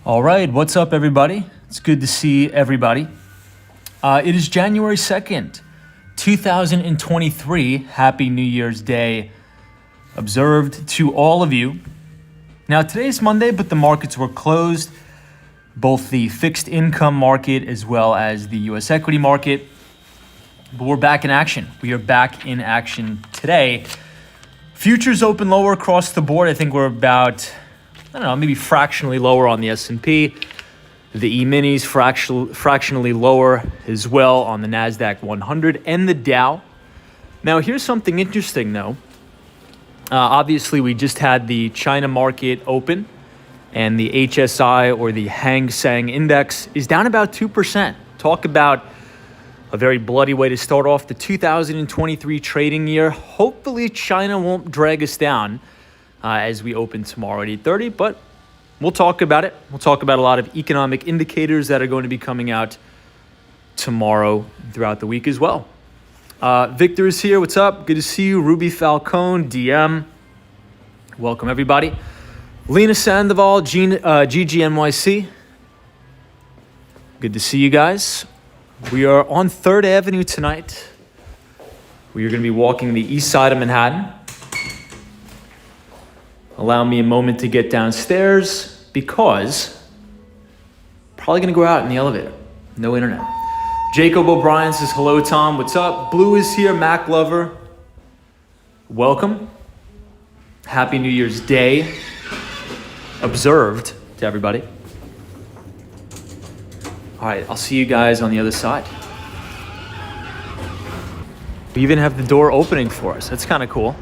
All right, what's up, everybody? It's good to see everybody. It is January 2nd, 2023. Happy New Year's Day observed to all of you. Now, today's Monday, but the markets were closed. Both the fixed income market as well as the U.S. equity market. But we're back in action. We are back in action today. Futures open lower across the board. I think we're about, maybe fractionally lower on the S&P. The E-minis fractionally lower as well on the NASDAQ 100 and the Dow. Now, here's something interesting, though. Obviously, we just had the China market open, and the HSI, or the Hang Seng Index, is down about 2%. Talk about a very bloody way to start off the 2023 trading year. Hopefully, China won't drag us down as we open tomorrow at 8:30, but we'll talk about it. We'll talk about a lot of economic indicators that are going to be coming out tomorrow throughout the week as well. Victor is here. What's up? Good to see you. Ruby Falcone, DM. Welcome, everybody. Lena Sandoval, GGNYC. Good to see you guys. We are on 3rd Avenue tonight. We are going to be walking the east side of Manhattan. Allow me a moment to get downstairs because probably going to go out in the elevator. No internet. Jacob O'Brien says, hello, Tom. What's up? Blue is here. Mac Lover. Welcome. Happy New Year's Day observed to everybody. All right, I'll see you guys on the other side. We even have the door opening for us. That's kind of cool.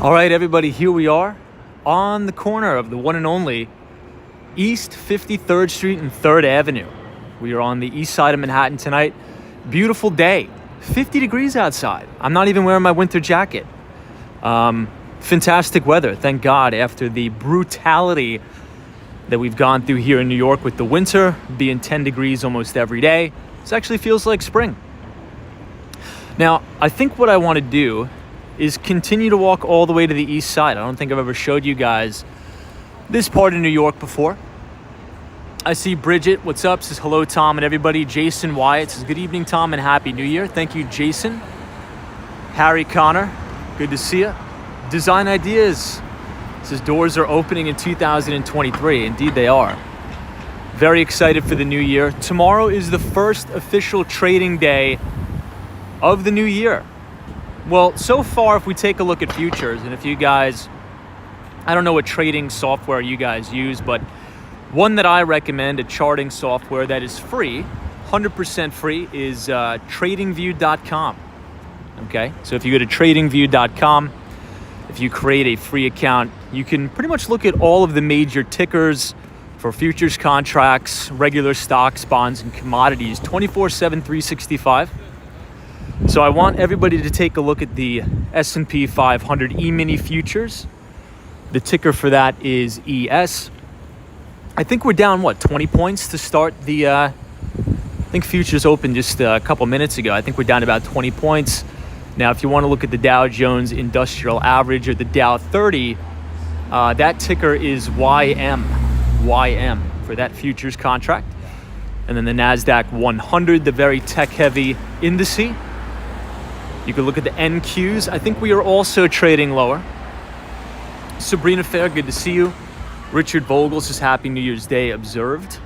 All right, everybody, here we are on the corner of the one and only East 53rd Street and 3rd Avenue. We are on the east side of Manhattan tonight. Beautiful day, 50 degrees outside. I'm not even wearing my winter jacket. Fantastic weather, thank God, after the brutality that we've gone through here in New York with the winter being 10 degrees almost every day. This actually feels like spring. Now, I think what I want to do is continue to walk all the way to the east side. I don't think I've ever showed you guys this part of New York before. I see Bridget, what's up, says hello, Tom, and everybody. Jason Wyatt says good evening, Tom, and Happy New Year. Thank you, Jason. Harry Connor, good to see you. Design Ideas says doors are opening in 2023. Indeed, they are. Very excited for the new year. Tomorrow is the first official trading day of the new year. Well, so far, if we take a look at futures, and if you guys, I don't know what trading software you guys use, but one that I recommend, a charting software that is free, 100% free, is tradingview.com. Okay, so if you go to tradingview.com, if you create a free account, you can pretty much look at all of the major tickers for futures contracts, regular stocks, bonds, and commodities, 24/7, 365. So I want everybody to take a look at the S&P 500 E-mini futures. The ticker for that is ES. I think we're down, 20 points to start the, I think futures opened just a couple minutes ago. I think we're down about 20 points. Now, if you want to look at the Dow Jones Industrial Average or the Dow 30, that ticker is YM for that futures contract. And then the NASDAQ 100, the very tech-heavy indice. You can look at the NQs. I think we are also trading lower. Sabrina Fair, good to see you. Richard Vogel says Happy New Year's Day observed.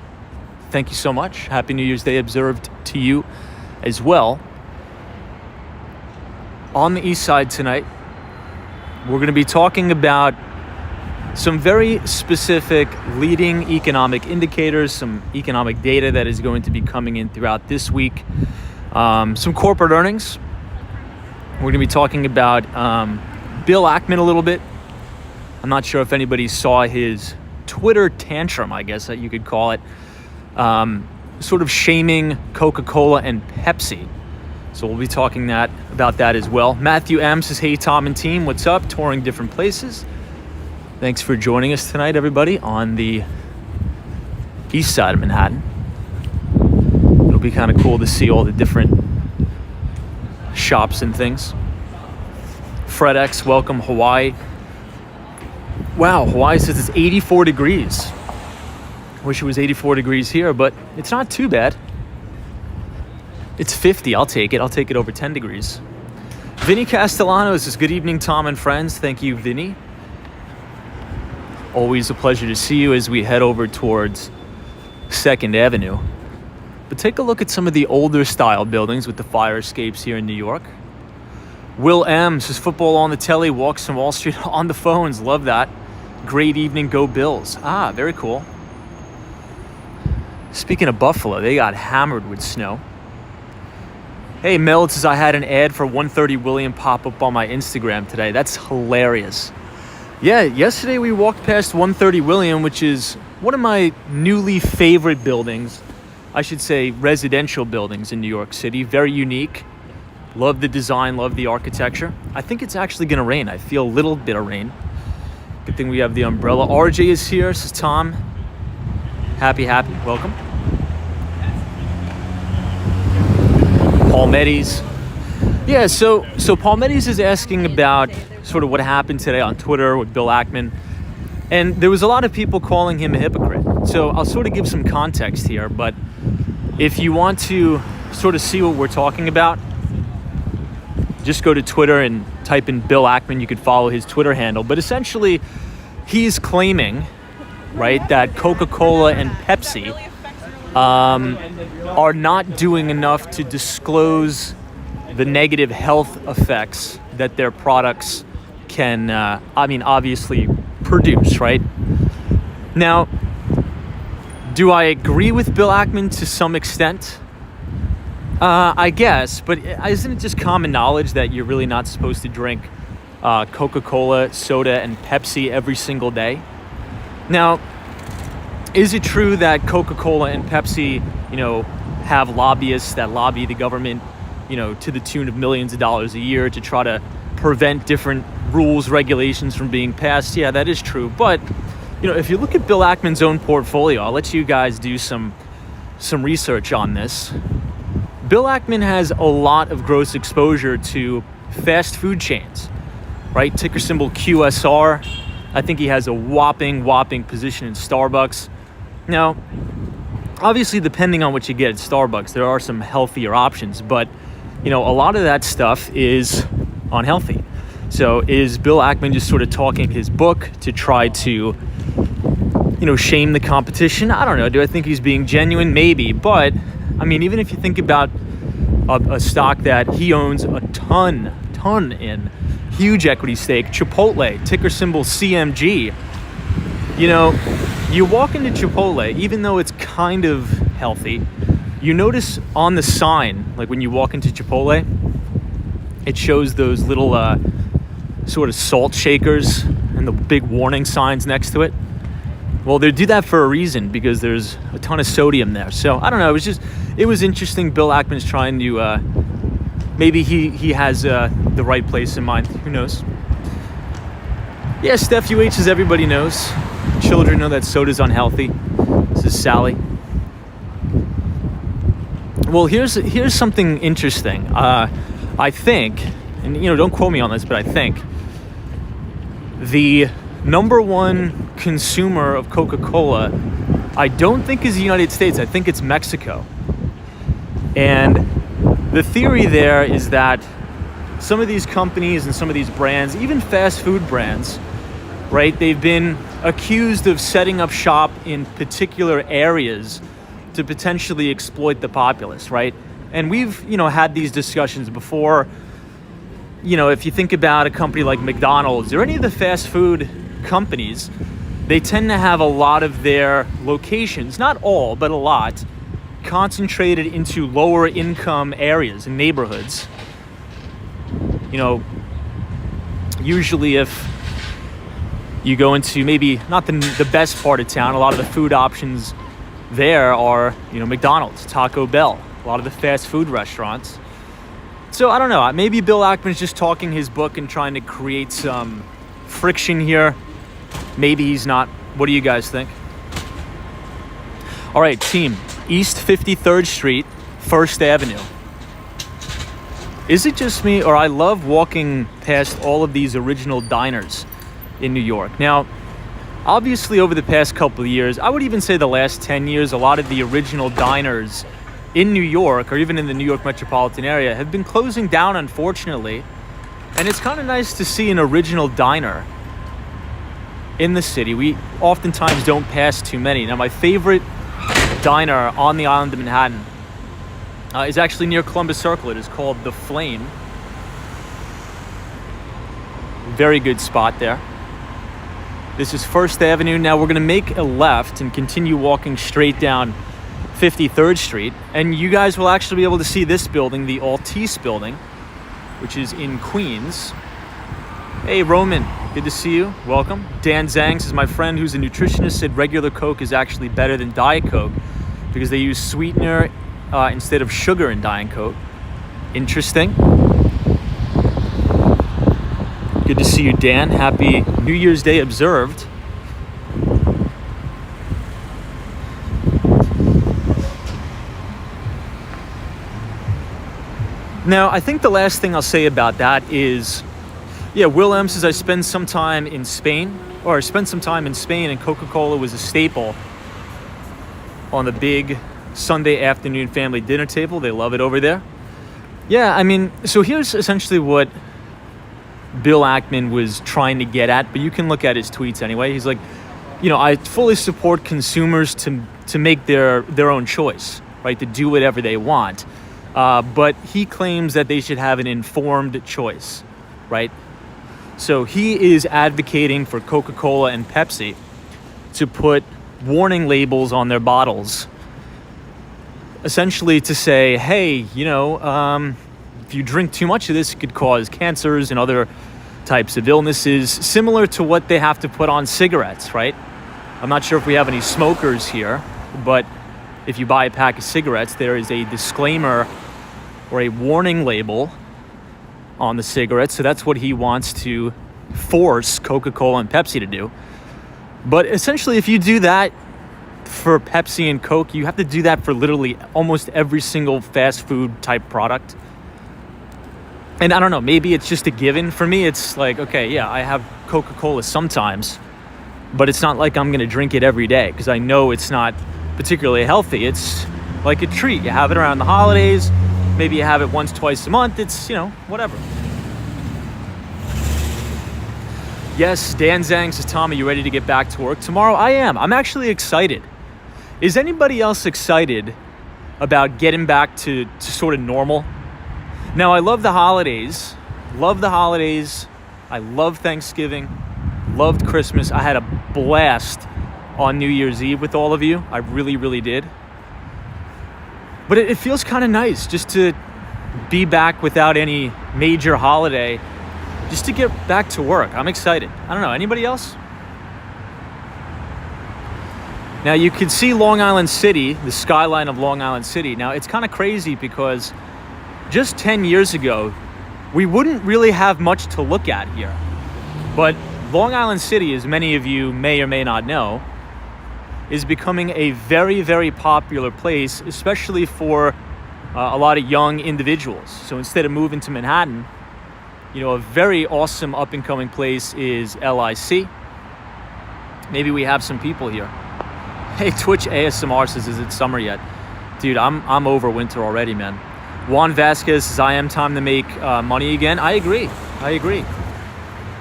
Thank you so much. Happy New Year's Day observed to you as well. On the east side tonight, we're going to be talking about some very specific leading economic indicators, some economic data that is going to be coming in throughout this week, some corporate earnings. We're going to be talking about Bill Ackman a little bit. I'm not sure if anybody saw his Twitter tantrum, I guess that you could call it, sort of shaming Coca-Cola and Pepsi. So we'll be talking about that as well. Matthew M says, hey, Tom and team, what's up? Touring different places. Thanks for joining us tonight, everybody, on the east side of Manhattan. It'll be kind of cool to see all the different shops and things. FredX, welcome, Hawaii. Wow, Hawaii says it's 84 degrees. Wish it was 84 degrees here, but it's not too bad. It's 50. I'll take it. I'll take it over 10 degrees. Vinny Castellanos says, good evening, Tom and friends. Thank you, Vinny. Always a pleasure to see you as we head over towards 2nd Avenue. But take a look at some of the older style buildings with the fire escapes here in New York. Will M says, football on the telly, walks from Wall Street on the phones. Love that. Great evening, go Bills. Ah, very cool. Speaking of Buffalo, they got hammered with snow. Hey, Mel says, I had an ad for 130 William pop up on my Instagram today. That's hilarious. Yeah, yesterday we walked past 130 William, which is one of my newly favorite buildings. I should say residential buildings in New York City. Very unique. Love the design, love the architecture. I think it's actually going to rain. I feel a little bit of rain. Good thing we have the umbrella. RJ is here, says Tom. Happy. Welcome. Palmetti's. Yeah, so Palmetti's is asking about sort of what happened today on Twitter with Bill Ackman. And there was a lot of people calling him a hypocrite. So I'll sort of give some context here. But if you want to sort of see what we're talking about, just go to Twitter and type in Bill Ackman. You could follow his Twitter handle. But essentially, he's claiming, right, that Coca-Cola and Pepsi are not doing enough to disclose the negative health effects that their products can, obviously produce, right? Now, do I agree with Bill Ackman to some extent? I guess, but isn't it just common knowledge that you're really not supposed to drink Coca-Cola, soda, and Pepsi every single day? Now, is it true that Coca-Cola and Pepsi, have lobbyists that lobby the government, to the tune of millions of dollars a year to try to prevent different rules, regulations from being passed? Yeah, that is true. But, if you look at Bill Ackman's own portfolio, I'll let you guys do some research on this. Bill Ackman has a lot of gross exposure to fast food chains, right? Ticker symbol QSR. I think he has a whopping position in Starbucks. Now, obviously, depending on what you get at Starbucks, there are some healthier options, but, a lot of that stuff is unhealthy. So is Bill Ackman just sort of talking his book to try to, shame the competition? I don't know. Do I think he's being genuine? Maybe. But, even if you think about a stock that he owns a ton in, huge equity stake, Chipotle, ticker symbol CMG. You walk into Chipotle, even though it's kind of healthy, you notice on the sign, like when you walk into Chipotle, it shows those little sort of salt shakers and the big warning signs next to it. Well, they do that for a reason, because there's a ton of sodium there. So I don't know. It was interesting. Bill Ackman's trying to, maybe he has the right place in mind. Who knows? Yeah, Steph UH, as everybody knows. Children know that soda's unhealthy. This is Sally. Well, here's something interesting. I think, and don't quote me on this, but I think the number one consumer of Coca-Cola, I don't think is the United States. I think it's Mexico. And the theory there is that some of these companies and some of these brands, even fast food brands, right, they've been accused of setting up shop in particular areas to potentially exploit the populace, right? And we've, had these discussions before. If you think about a company like McDonald's or any of the fast food companies, they tend to have a lot of their locations, not all, but a lot, concentrated into lower income areas and neighborhoods. Usually if you go into maybe not the best part of town, a lot of the food options there are, McDonald's, Taco Bell, a lot of the fast food restaurants. So I don't know, maybe Bill Ackman's just talking his book and trying to create some friction here. Maybe he's not. What do you guys think? All right, team, East 53rd Street, 1st Avenue. Is it just me, or I love walking past all of these original diners in New York? Now, Obviously, over the past couple of years, I would even say the last 10 years, a lot of the original diners in New York, or even in the New York metropolitan area, have been closing down, unfortunately. And it's kind of nice to see an original diner in the city. We oftentimes don't pass too many. Now, my favorite diner on the island of Manhattan is actually near Columbus Circle. It is called The Flame. Very good spot there. This is First Avenue. Now we're going to make a left and continue walking straight down 53rd Street. And you guys will actually be able to see this building, the Altice building, which is in Queens. Hey, Roman, good to see you. Welcome. Dan Zangs is my friend who's a nutritionist, said regular Coke is actually better than Diet Coke because they use sweetener instead of sugar in Diet Coke. Interesting. Good to see you, Dan. Happy New Year's Day observed. Now, I think the last thing I'll say about that is, Will M says I spent some time in Spain, and Coca-Cola was a staple on the big Sunday afternoon family dinner table. They love it over there. Yeah, I mean, so here's essentially what Bill Ackman was trying to get at, but you can look at his tweets anyway. He's like, I fully support consumers to make their own choice, right? To do whatever they want. But he claims that they should have an informed choice, right? So he is advocating for Coca-Cola and Pepsi to put warning labels on their bottles, essentially to say, hey, if you drink too much of this, it could cause cancers and other types of illnesses, similar to what they have to put on cigarettes, right? I'm not sure if we have any smokers here, but if you buy a pack of cigarettes, there is a disclaimer or a warning label on the cigarettes. So that's what he wants to force Coca-Cola and Pepsi to do. But essentially, if you do that for Pepsi and Coke, you have to do that for literally almost every single fast food type product. And I don't know, maybe it's just a given. For me, it's like, okay, yeah, I have Coca-Cola sometimes, but it's not like I'm going to drink it every day because I know it's not particularly healthy. It's like a treat. You have it around the holidays. Maybe you have it once, twice a month. It's, whatever. Yes, Dan Zhang says, Tom, are you ready to get back to work tomorrow? I am. I'm actually excited. Is anybody else excited about getting back to sort of normal? Now, I love the holidays. I love Thanksgiving. Loved Christmas. I had a blast on New Year's Eve with all of you. I really, really did. But it feels kind of nice just to be back without any major holiday, just to get back to work. I'm excited. I don't know. Anybody else? Now, you can see Long Island City, the skyline of Long Island City. Now, it's kind of crazy because just 10 years ago, we wouldn't really have much to look at here. But Long Island City, as many of you may or may not know, is becoming a very, very popular place, especially for a lot of young individuals. So instead of moving to Manhattan, a very awesome up-and-coming place is LIC. Maybe we have some people here. Hey, Twitch ASMR says, is it summer yet? Dude, I'm over winter already, man. Juan Vasquez says, I am time to make money again. I agree.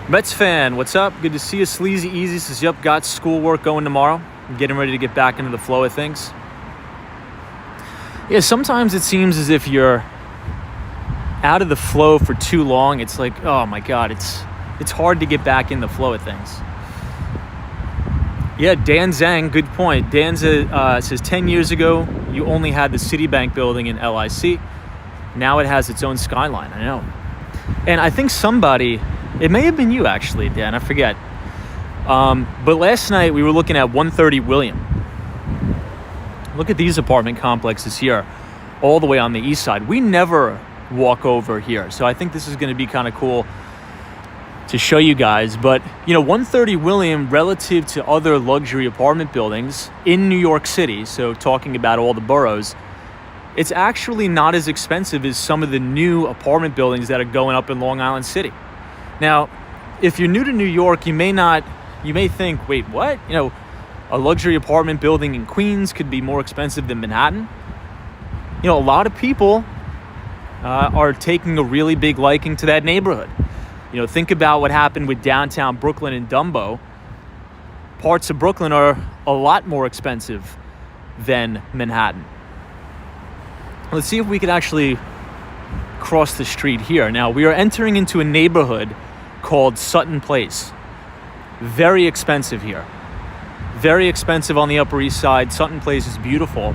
Mets fan, what's up? Good to see you. Sleazy Easy says, yep, got schoolwork going tomorrow. I'm getting ready to get back into the flow of things. Yeah, sometimes it seems as if you're out of the flow for too long. It's like, oh my God, it's hard to get back in the flow of things. Yeah, Dan Zhang, good point. Dan says 10 years ago, you only had the Citibank building in LIC. Now it has its own skyline. I know. And I think somebody, it may have been you actually, Dan, I forget. But last night we were looking at 130 William. Look at these apartment complexes here, all the way on the east side. We never walk over here. So I think this is going to be kind of cool to show you guys. But, 130 William relative to other luxury apartment buildings in New York City, so talking about all the boroughs, it's actually not as expensive as some of the new apartment buildings that are going up in Long Island City. Now, if you're new to New York, you may not You may think, wait, what? A luxury apartment building in Queens could be more expensive than Manhattan. A lot of people are taking a really big liking to that neighborhood. Think about what happened with downtown Brooklyn and Dumbo. Parts of Brooklyn are a lot more expensive than Manhattan. Let's see if we could actually cross the street here. Now, we are entering into a neighborhood called Sutton Place. Very expensive here. Very expensive on the Upper East Side. Sutton Place is beautiful.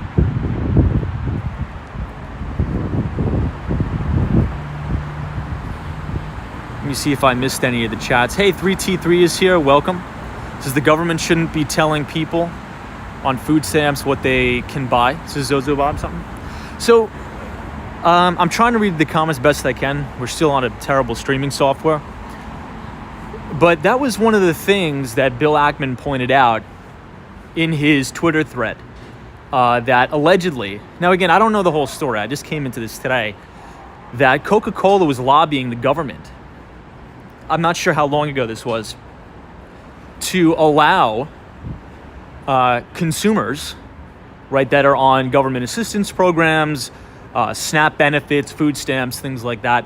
Let me see if I missed any of the chats. Hey, 3T3 is here. Welcome. Says the government shouldn't be telling people on food stamps what they can buy. Says Zozo Bob something. So, I'm trying to read the comments best I can. We're still on a terrible streaming software. But that was one of the things that Bill Ackman pointed out in his Twitter thread, that allegedly, now again, I don't know the whole story, I just came into this today, that Coca-Cola was lobbying the government, I'm not sure how long ago this was, to allow consumers, right, that are on government assistance programs, SNAP benefits, food stamps, things like that,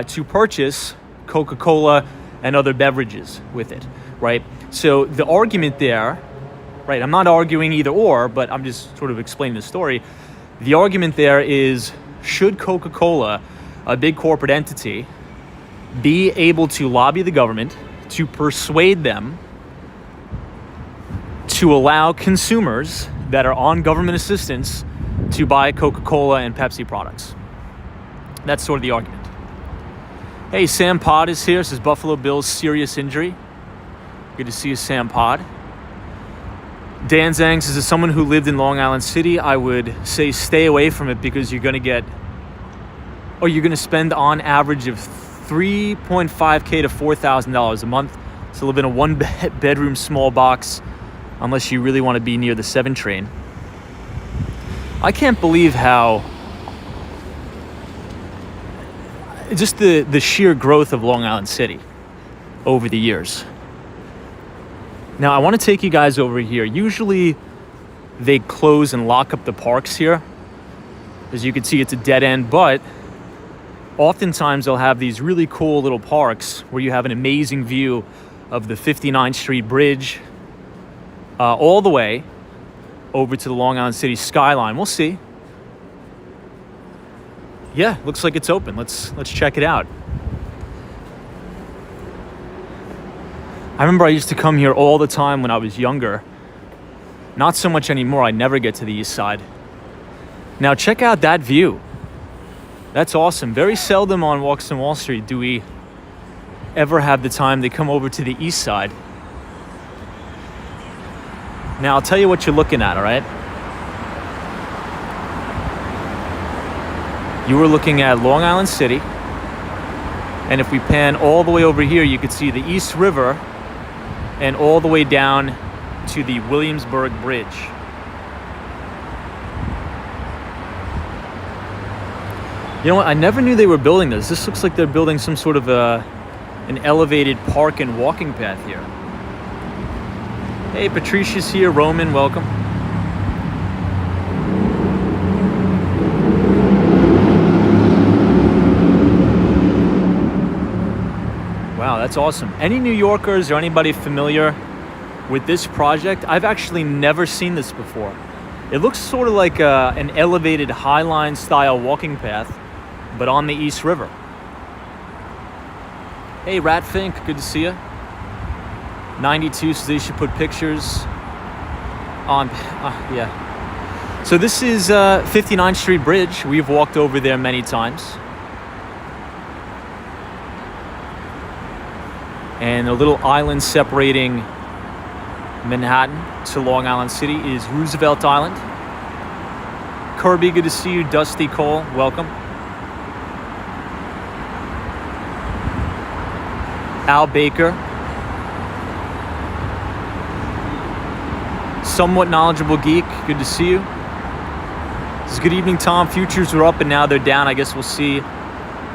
to purchase Coca-Cola and other beverages with it, right? So the argument there, right, I'm not arguing either or, but I'm just sort of explaining the story. The argument there is, should Coca-Cola, a big corporate entity, be able to lobby the government to persuade them to allow consumers that are on government assistance to buy Coca-Cola and Pepsi products? That's sort of the argument. Hey, Sam Pod is here. Says Buffalo Bills serious injury. Good to see you, Sam Pod. Dan Zhang says, as someone who lived in Long Island City, I would say stay away from it because you're going to spend on average of $3.5K to $4,000 a month to live in a one-bedroom small box, unless you really want to be near the 7 train. I can't believe how just the sheer growth of Long Island City over the years. Now, I want to take you guys over here. Usually, they close and lock up the parks here. As you can see, it's a dead end, but oftentimes they'll have these really cool little parks where you have an amazing view of the 59th Street Bridge all the way over to the Long Island City skyline. We'll see. Yeah, looks like it's open. Let's check it out. I remember I used to come here all the time when I was younger. Not so much anymore. I never get to the east side. Now check out that view. That's awesome. Very seldom on Walks on Wall Street do we ever have the time to come over to the east side. Now I'll tell you what you're looking at, all right? You were looking at Long Island City. And if we pan all the way over here, you could see the East River and all the way down to the Williamsburg Bridge. You know what? I never knew they were building this. This looks like they're building some sort of an elevated park and walking path here. Hey, Patricia's here. Roman, welcome. Wow, that's awesome. Any New Yorkers or anybody familiar with this project? I've actually never seen this before. It looks sort of like an elevated Highline style walking path, but on the East River. Hey, Ratfink, good to see you. 92 says they should put pictures on, yeah. So this is 59th Street Bridge. We've walked over there many times. And a little island separating Manhattan to Long Island City is Roosevelt Island. Kirby, good to see you. Dusty Cole, welcome. Al Baker. Somewhat knowledgeable geek, good to see you. This is good evening, Tom. Futures are up and now they're down. I guess we'll see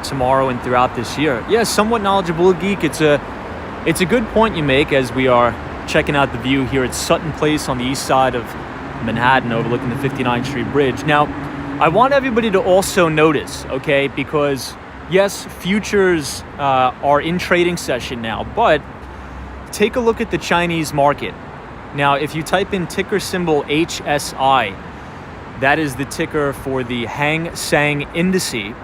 tomorrow and throughout this year. Yeah, somewhat knowledgeable geek. It's a good point you make, as we are checking out the view here at Sutton Place on the east side of Manhattan overlooking the 59th Street Bridge. Now, I want everybody to also notice, okay, because yes, futures are in trading session now, but take a look at the Chinese market. Now, if you type in ticker symbol HSI, that is the ticker for the Hang Seng Indice,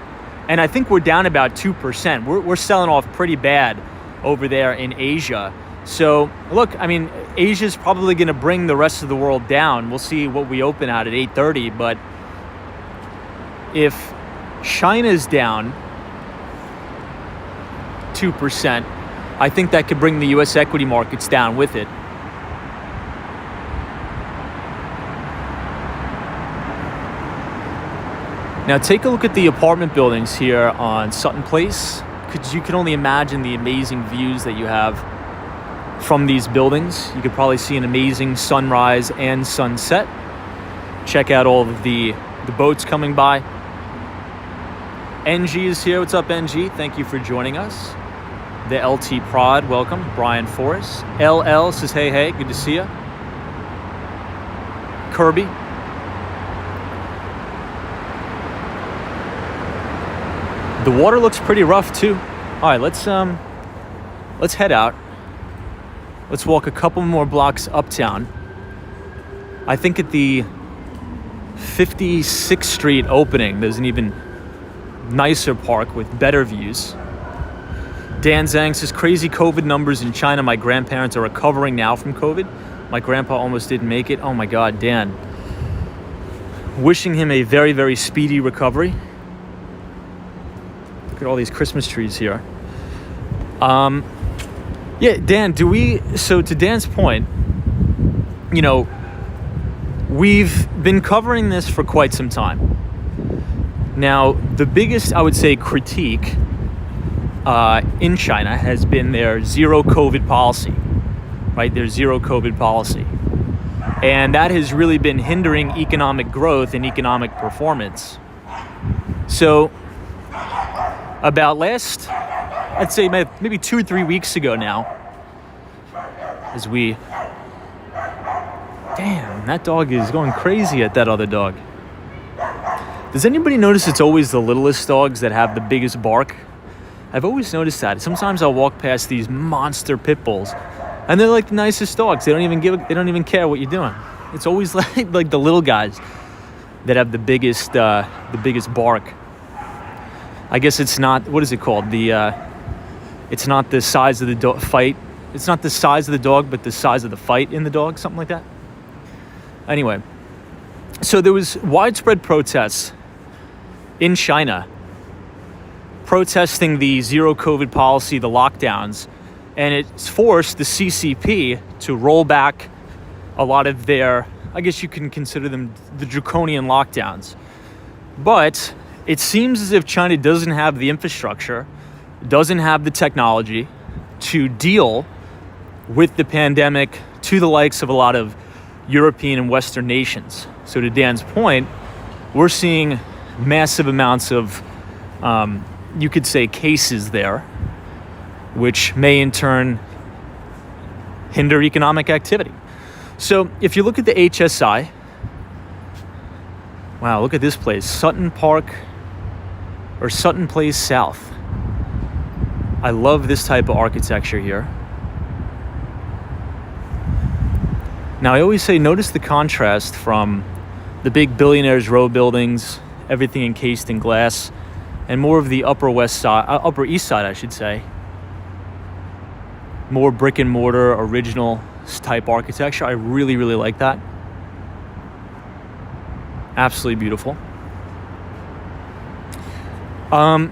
and I think we're down about 2%. We're selling off pretty bad over there in Asia. So look, I mean, Asia's probably going to bring the rest of the world down. We'll see what we open at 8:30, but if China's down 2%, I think that could bring the US equity markets down with it. Now take a look at the apartment buildings here on Sutton Place, because you can only imagine the amazing views that you have from these buildings. You could probably see an amazing sunrise and sunset. Check out all of the boats coming by. NG is here. What's up, NG? Thank you for joining us. The LT Prod, welcome. Brian Forrest. LL says, hey, good to see you. Kirby. The water looks pretty rough too. All right, let's head out. Let's walk a couple more blocks uptown. I think at the 56th Street opening, there's an even nicer park with better views. Dan Zhang says, crazy COVID numbers in China. My grandparents are recovering now from COVID. My grandpa almost didn't make it. Oh my God, Dan. Wishing him a very, very speedy recovery. Look at all these Christmas trees here. Yeah, Dan, so to Dan's point, you know, we've been covering this for quite some time. Now, the biggest, I would say, critique in China has been their zero COVID policy, right? Their zero COVID policy. And that has really been hindering economic growth and economic performance. So about I'd say maybe 2 or 3 weeks ago now, damn, that dog is going crazy at that other dog. Does anybody notice it's always the littlest dogs that have the biggest bark? I've always noticed that. Sometimes I'll walk past these monster pit bulls, and they're like the nicest dogs. They don't even care what you're doing. It's always like the little guys that have the biggest bark. I guess it's not, what is it called? It's not the size of the fight. It's not the size of the dog, but the size of the fight in the dog, something like that. Anyway, so there was widespread protests in China protesting the zero COVID policy, the lockdowns, and it's forced the CCP to roll back a lot of their, I guess you can consider them the draconian lockdowns. But it seems as if China doesn't have the infrastructure, doesn't have the technology to deal with the pandemic to the likes of a lot of European and Western nations. So to Dan's point, we're seeing massive amounts of, you could say, cases there, which may in turn hinder economic activity. So if you look at the HSI, wow, look at this place, Sutton Place South. I love this type of architecture here. Now, I always say, notice the contrast from the big Billionaires row buildings, everything encased in glass, and more of the Upper East Side, I should say. More brick and mortar, original type architecture. I really, really like that. Absolutely beautiful.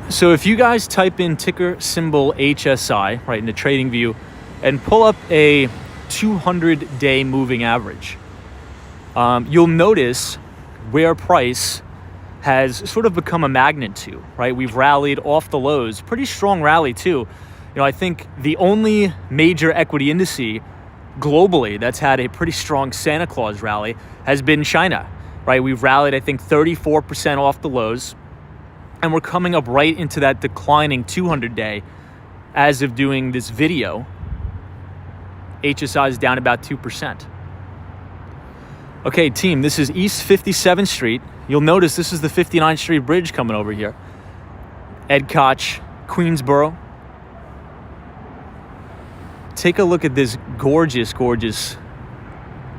So if you guys type in ticker symbol HSI, right, in the trading view, and pull up a 200-day moving average, you'll notice where price has sort of become a magnet to, right? We've rallied off the lows, pretty strong rally too. You know, I think the only major equity indice globally that's had a pretty strong Santa Claus rally has been China, right? We've rallied, I think, 34% off the lows, and we're coming up right into that declining 200-day as of doing this video. HSI is down about 2%. Okay, team, this is East 57th Street. You'll notice this is the 59th Street Bridge coming over here. Ed Koch, Queensboro. Take a look at this gorgeous, gorgeous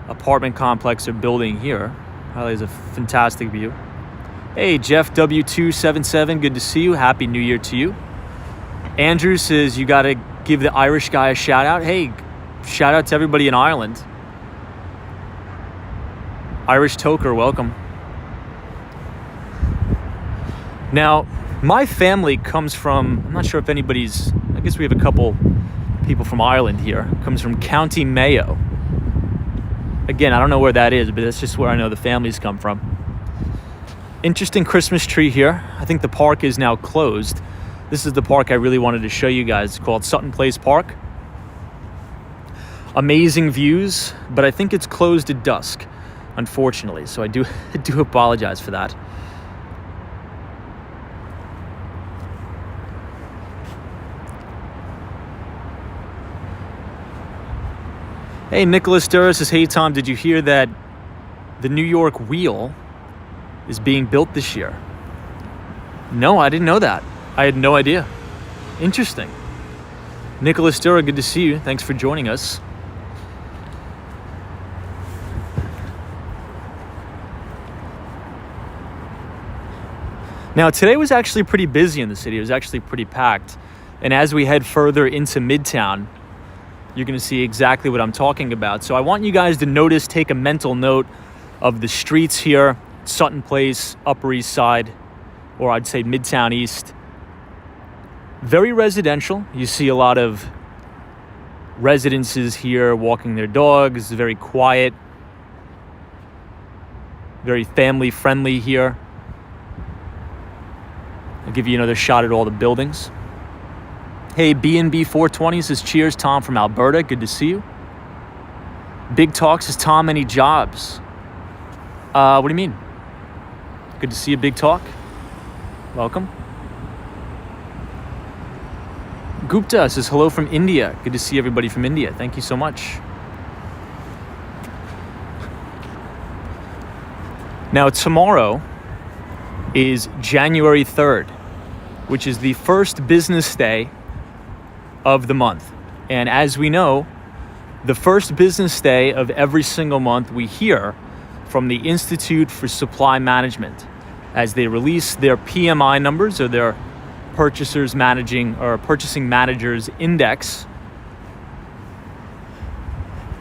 apartment complex or building here. Oh, there's a fantastic view. Hey, Jeff W277, good to see you. Happy New Year to you. Andrew says you got to give the Irish guy a shout out. Hey, shout out to everybody in Ireland. Irish Toker, welcome. Now, my family comes from, I'm not sure if anybody's, I guess we have a couple people from Ireland here, comes from County Mayo. Again, I don't know where that is, but that's just where I know the families come from. Interesting Christmas tree here. I think the park is now closed. This is the park I really wanted to show you guys. It's called Sutton Place Park. Amazing views, but I think it's closed at dusk, unfortunately. So I do apologize for that. Hey, Nicholas Durr says, hey, Tom, did you hear that the New York Wheel is being built this year? No, I didn't know that. I had no idea. Interesting. Nicholas Durr, good to see you. Thanks for joining us. Now, today was actually pretty busy in the city. It was actually pretty packed. And as we head further into Midtown, you're going to see exactly what I'm talking about. So I want you guys to notice, take a mental note of the streets here, Sutton Place, Upper East Side, or I'd say Midtown East. Very residential. You see a lot of residences here walking their dogs, very quiet, very family friendly here. I'll give you another shot at all the buildings. Hey, B&B 420 says, cheers, Tom from Alberta. Good to see you. Big Talk says, Tom, any jobs? What do you mean? Good to see you, Big Talk. Welcome. Gupta says, hello from India. Good to see everybody from India. Thank you so much. Now, tomorrow is January 3rd, which is the first business day of the month. And as we know, the first business day of every single month, we hear from the Institute for Supply Management as they release their PMI numbers, or their purchasing managers index.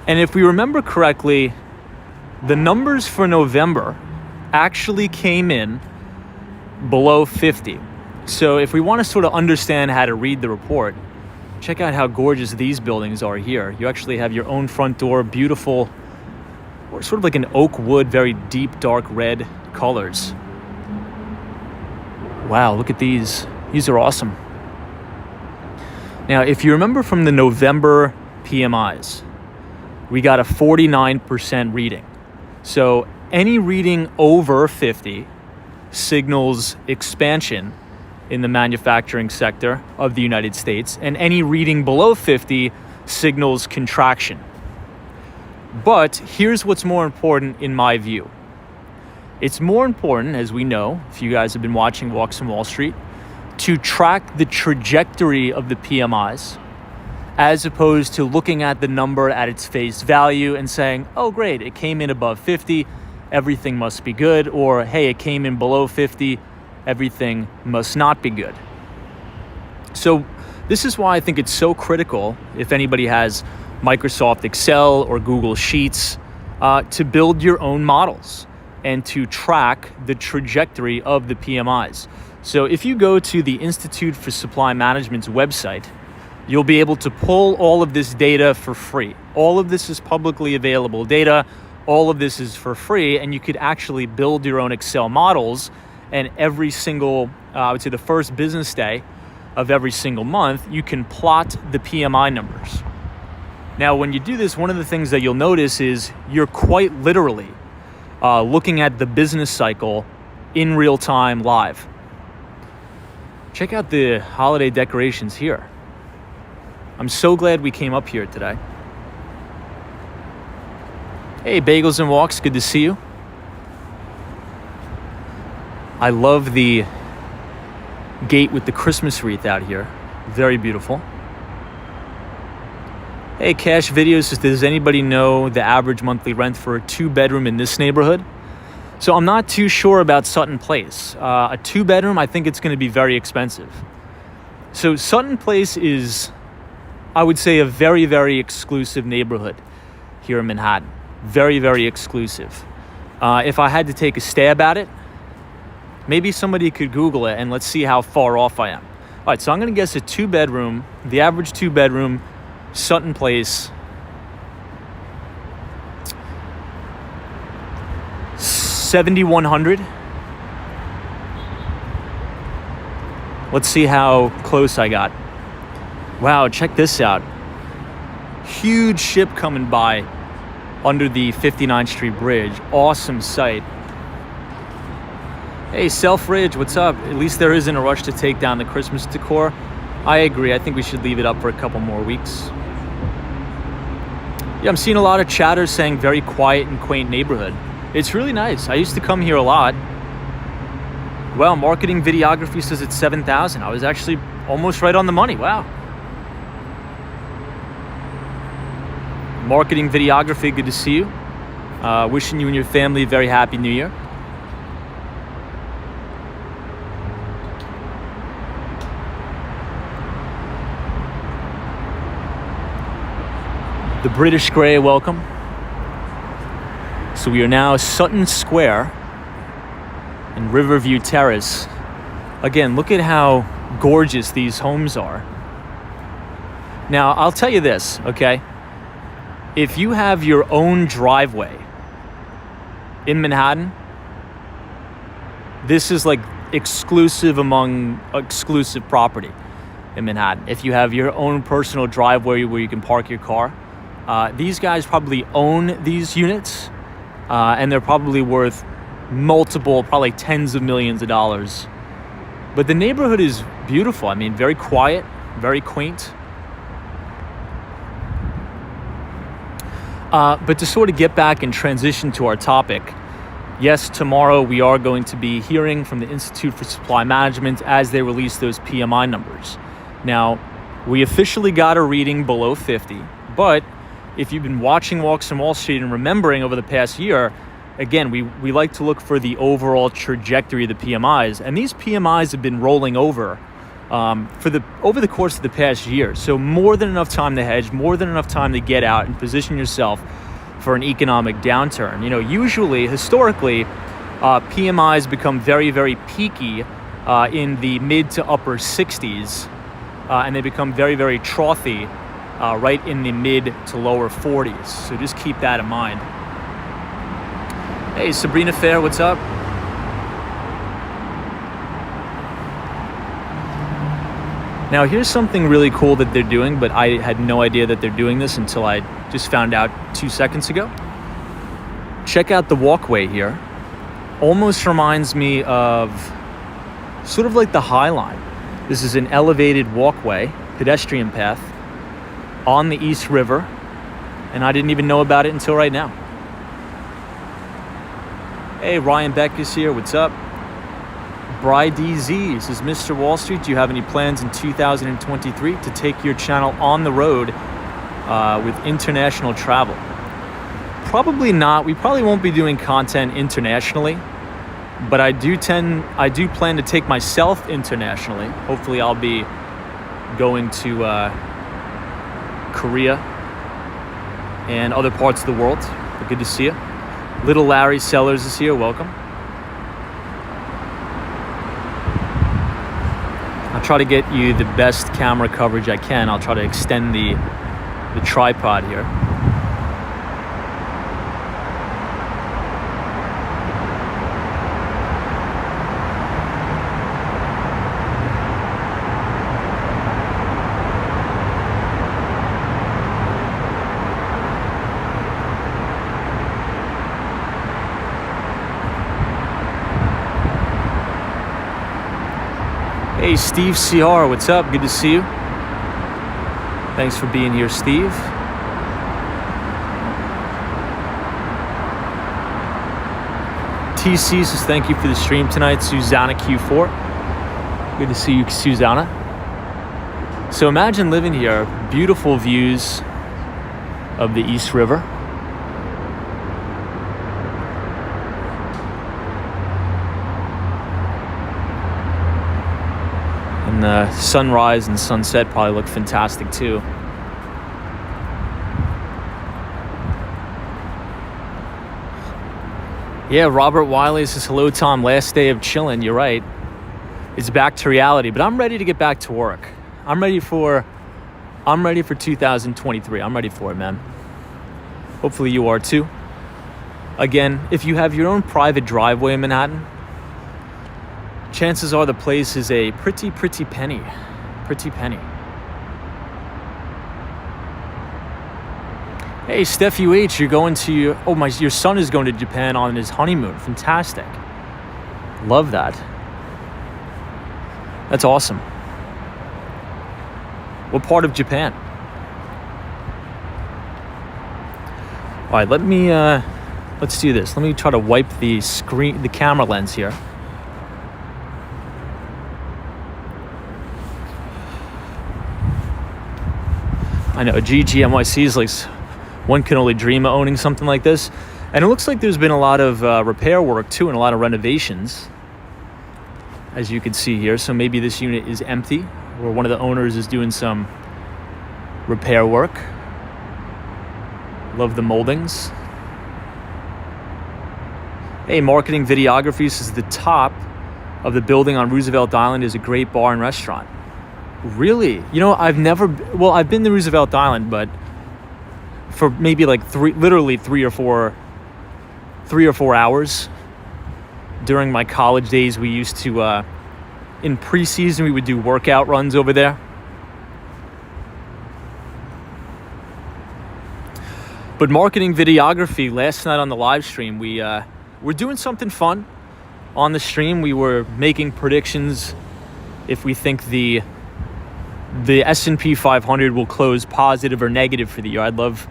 And if we remember correctly, the numbers for November actually came in below 50. So if we want to sort of understand how to read the report, check out how gorgeous these buildings are here. You actually have your own front door, beautiful, or sort of like an oak wood, very deep, dark red colors. Wow, look at these. These are awesome. Now, if you remember from the November PMIs, we got a 49% reading. So any reading over 50 signals expansion in the manufacturing sector of the United States, and any reading below 50 signals contraction. But here's what's more important in my view. It's more important, as we know, if you guys have been watching Walks from Wall Street, to track the trajectory of the PMIs, as opposed to looking at the number at its face value and saying, oh great, it came in above 50, everything must be good, or hey, it came in below 50, everything must not be good. So this is why I think it's so critical, if anybody has Microsoft Excel or Google Sheets, to build your own models and to track the trajectory of the PMIs. So if you go to the Institute for Supply Management's website, you'll be able to pull all of this data for free. All of this is publicly available data. All of this is for free, and you could actually build your own Excel models. And every single, I would say the first business day of every single month, you can plot the PMI numbers. Now, when you do this, one of the things that you'll notice is you're quite literally looking at the business cycle in real time live. Check out the holiday decorations here. I'm so glad we came up here today. Hey, Bagels and Walks, good to see you. I love the gate with the Christmas wreath out here. Very beautiful. Hey, Cash Videos says, does anybody know the average monthly rent for a 2-bedroom in this neighborhood? So I'm not too sure about Sutton Place. A 2-bedroom, I think it's going to be very expensive. So Sutton Place is, I would say, a very, very exclusive neighborhood here in Manhattan. Very, very exclusive. If I had to take a stab at it, maybe somebody could Google it and let's see how far off I am. All right, so I'm going to guess a 2-bedroom, the average 2-bedroom, Sutton Place, $7,100. Let's see how close I got. Wow, check this out. Huge ship coming by under the 59th Street Bridge. Awesome sight. Hey, Selfridge, what's up? At least there isn't a rush to take down the Christmas decor. I agree. I think we should leave it up for a couple more weeks. Yeah, I'm seeing a lot of chatter saying very quiet and quaint neighborhood. It's really nice. I used to come here a lot. Well, marketing videography says it's 7,000. I was actually almost right on the money. Wow. Marketing videography, good to see you. Wishing you and your family a very happy new year. The British Grey, welcome. So we are now Sutton Square and Riverview Terrace. Again, look at how gorgeous these homes are. Now, I'll tell you this, okay? If you have your own driveway in Manhattan, this is like exclusive among exclusive property in Manhattan. If you have your own personal driveway where you can park your car, these guys probably own these units, and they're probably worth multiple, probably tens of millions of dollars. But the neighborhood is beautiful. I mean, very quiet, very quaint. But to sort of get back and transition to our topic, yes, tomorrow we are going to be hearing from the Institute for Supply Management as they release those PMI numbers. Now, we officially got a reading below 50, but if you've been watching Walks on Wall Street and remembering over the past year, again, we like to look for the overall trajectory of the PMIs, and these PMIs have been rolling over over the course of the past year. So more than enough time to hedge, more than enough time to get out and position yourself for an economic downturn. You know, usually, historically, PMIs become very, very peaky in the mid to upper 60s, and they become very, very troughy right in the mid to lower 40s. So just keep that in mind. Hey, Sabrina Fair, what's up? Now, here's something really cool that they're doing, but I had no idea that they're doing this until I just found out 2 seconds ago. Check out the walkway here. Almost reminds me of sort of like the High Line. This is an elevated walkway, pedestrian path, on the East River, and I didn't even know about it until right now. Hey, Ryan Beck is here. What's up? Bry DZ says, Mr. Wall Street, do you have any plans in 2023 to take your channel on the road with international travel? Probably not. We probably won't be doing content internationally, but I do plan to take myself internationally. Hopefully I'll be going to Korea and other parts of the world. But good to see you. Little Larry Sellers is here. Welcome. I'll try to get you the best camera coverage I can. I'll try to extend the tripod here. Hey, Steve CR, what's up? Good to see you. Thanks for being here, Steve. TC says thank you for the stream tonight. Susanna Q4. Good to see you, Susanna. So imagine living here. Beautiful views of the East River. And the sunrise and sunset probably look fantastic too. Yeah, Robert Wiley says, hello, Tom. Last day of chilling. You're right. It's back to reality, but I'm ready to get back to work. I'm ready for 2023. I'm ready for it, man. Hopefully you are too. Again, if you have your own private driveway in Manhattan, chances are the place is a pretty penny. Pretty penny. Hey, Steph UH, you're going to your son is going to Japan on his honeymoon. Fantastic. Love that. That's awesome. What part of Japan? All right, let's do this. Let me try to wipe the camera lens here. I know GGMYC is like, one can only dream of owning something like this. And it looks like there's been a lot of repair work too, and a lot of renovations, as you can see here. So maybe this unit is empty, or one of the owners is doing some repair work. Love the moldings. Hey, Marketing Videography says the top of the building on Roosevelt Island is a great bar and restaurant. Really? You know, I've been to Roosevelt Island, but for maybe like three or four hours. During my college days, we used to, in preseason, we would do workout runs over there. But Marketing Videography, last night on the live stream, we're doing something fun on the stream. We were making predictions if we think the S&P 500 will close positive or negative for the year. I'd love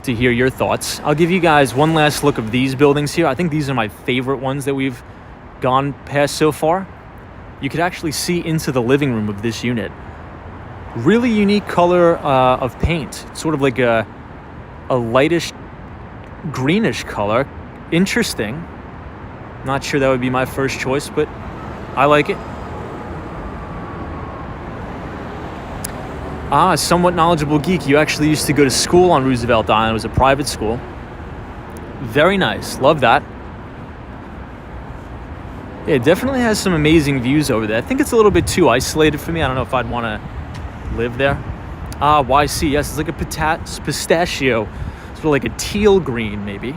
to hear your thoughts. I'll give you guys one last look of these buildings here. I think these are my favorite ones that we've gone past so far. You could actually see into the living room of this unit. Really unique color of paint. It's sort of like a lightish greenish color. Interesting. Not sure that would be my first choice, but I like it. Somewhat knowledgeable geek. You actually used to go to school on Roosevelt Island. It was a private school. Very nice. Love that. Yeah, it definitely has some amazing views over there. I think it's a little bit too isolated for me. I don't know if I'd want to live there. YC. Yes, it's like a pistachio. Sort of like a teal green, maybe.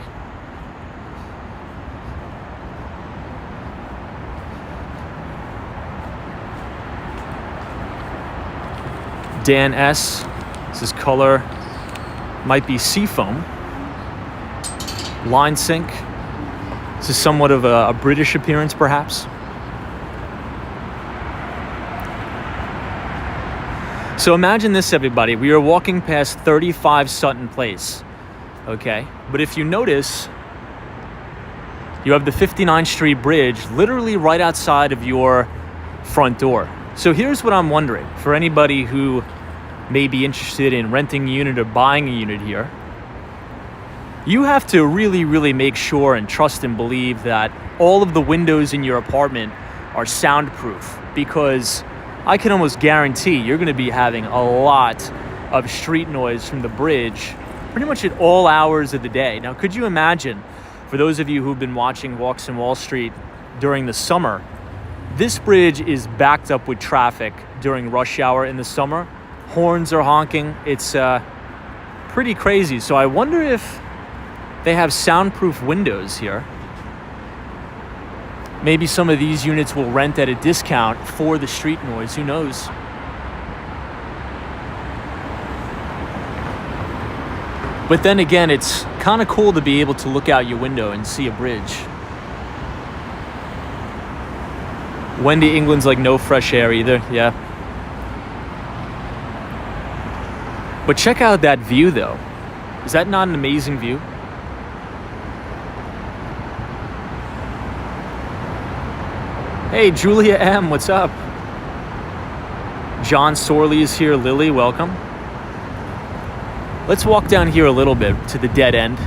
Dan S. This is color, might be seafoam. Line sink. This is somewhat of a British appearance, perhaps. So imagine this, everybody. We are walking past 35 Sutton Place. Okay? But if you notice, you have the 59th Street Bridge literally right outside of your front door. So here's what I'm wondering, for anybody who may be interested in renting a unit or buying a unit here, you have to really make sure and trust and believe that all of the windows in your apartment are soundproof, because I can almost guarantee you're going to be having a lot of street noise from the bridge pretty much at all hours of the day. Now, could you imagine, for those of you who've been watching Walks in Wall Street during the summer, this bridge is backed up with traffic during rush hour in the summer. Horns are honking. It's pretty crazy. So I wonder if they have soundproof windows here. Maybe some of these units will rent at a discount for the street noise. Who knows? But then again, it's kind of cool to be able to look out your window and see a bridge. Wendy England's like no fresh air either, yeah. But check out that view though. Is that not an amazing view? Hey, Julia M, what's up? John Sorley is here. Lily, welcome. Let's walk down here a little bit to the dead end.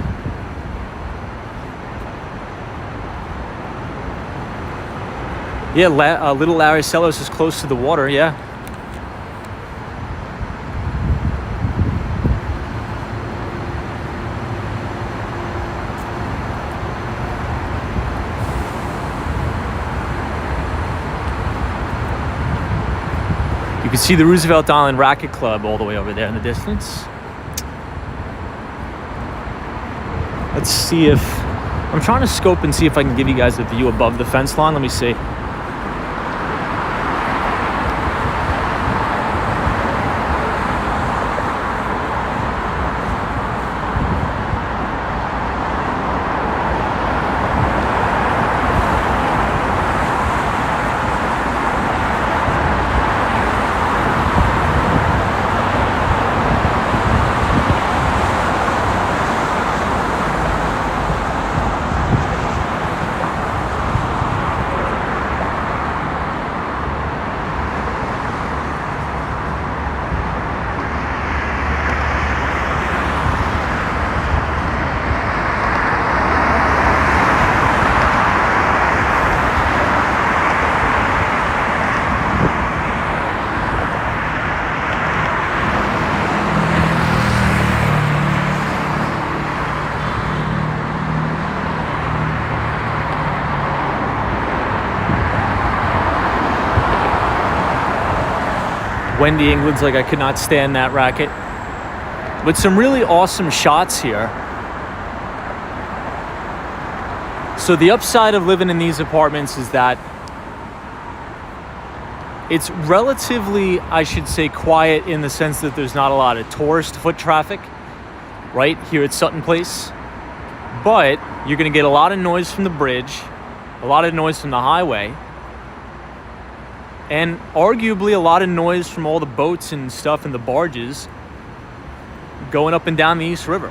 Yeah, Little Laricellos is close to the water, yeah. You can see the Roosevelt Island Racket Club all the way over there in the distance. Let's see if... I'm trying to scope and see if I can give you guys a view above the fence line. Let me see. Wendy England's like, I could not stand that racket. But some really awesome shots here. So the upside of living in these apartments is that it's relatively, I should say, quiet in the sense that there's not a lot of tourist foot traffic right here at Sutton Place. But you're going to get a lot of noise from the bridge, a lot of noise from the highway, and arguably a lot of noise from all the boats and stuff and the barges going up and down the East River.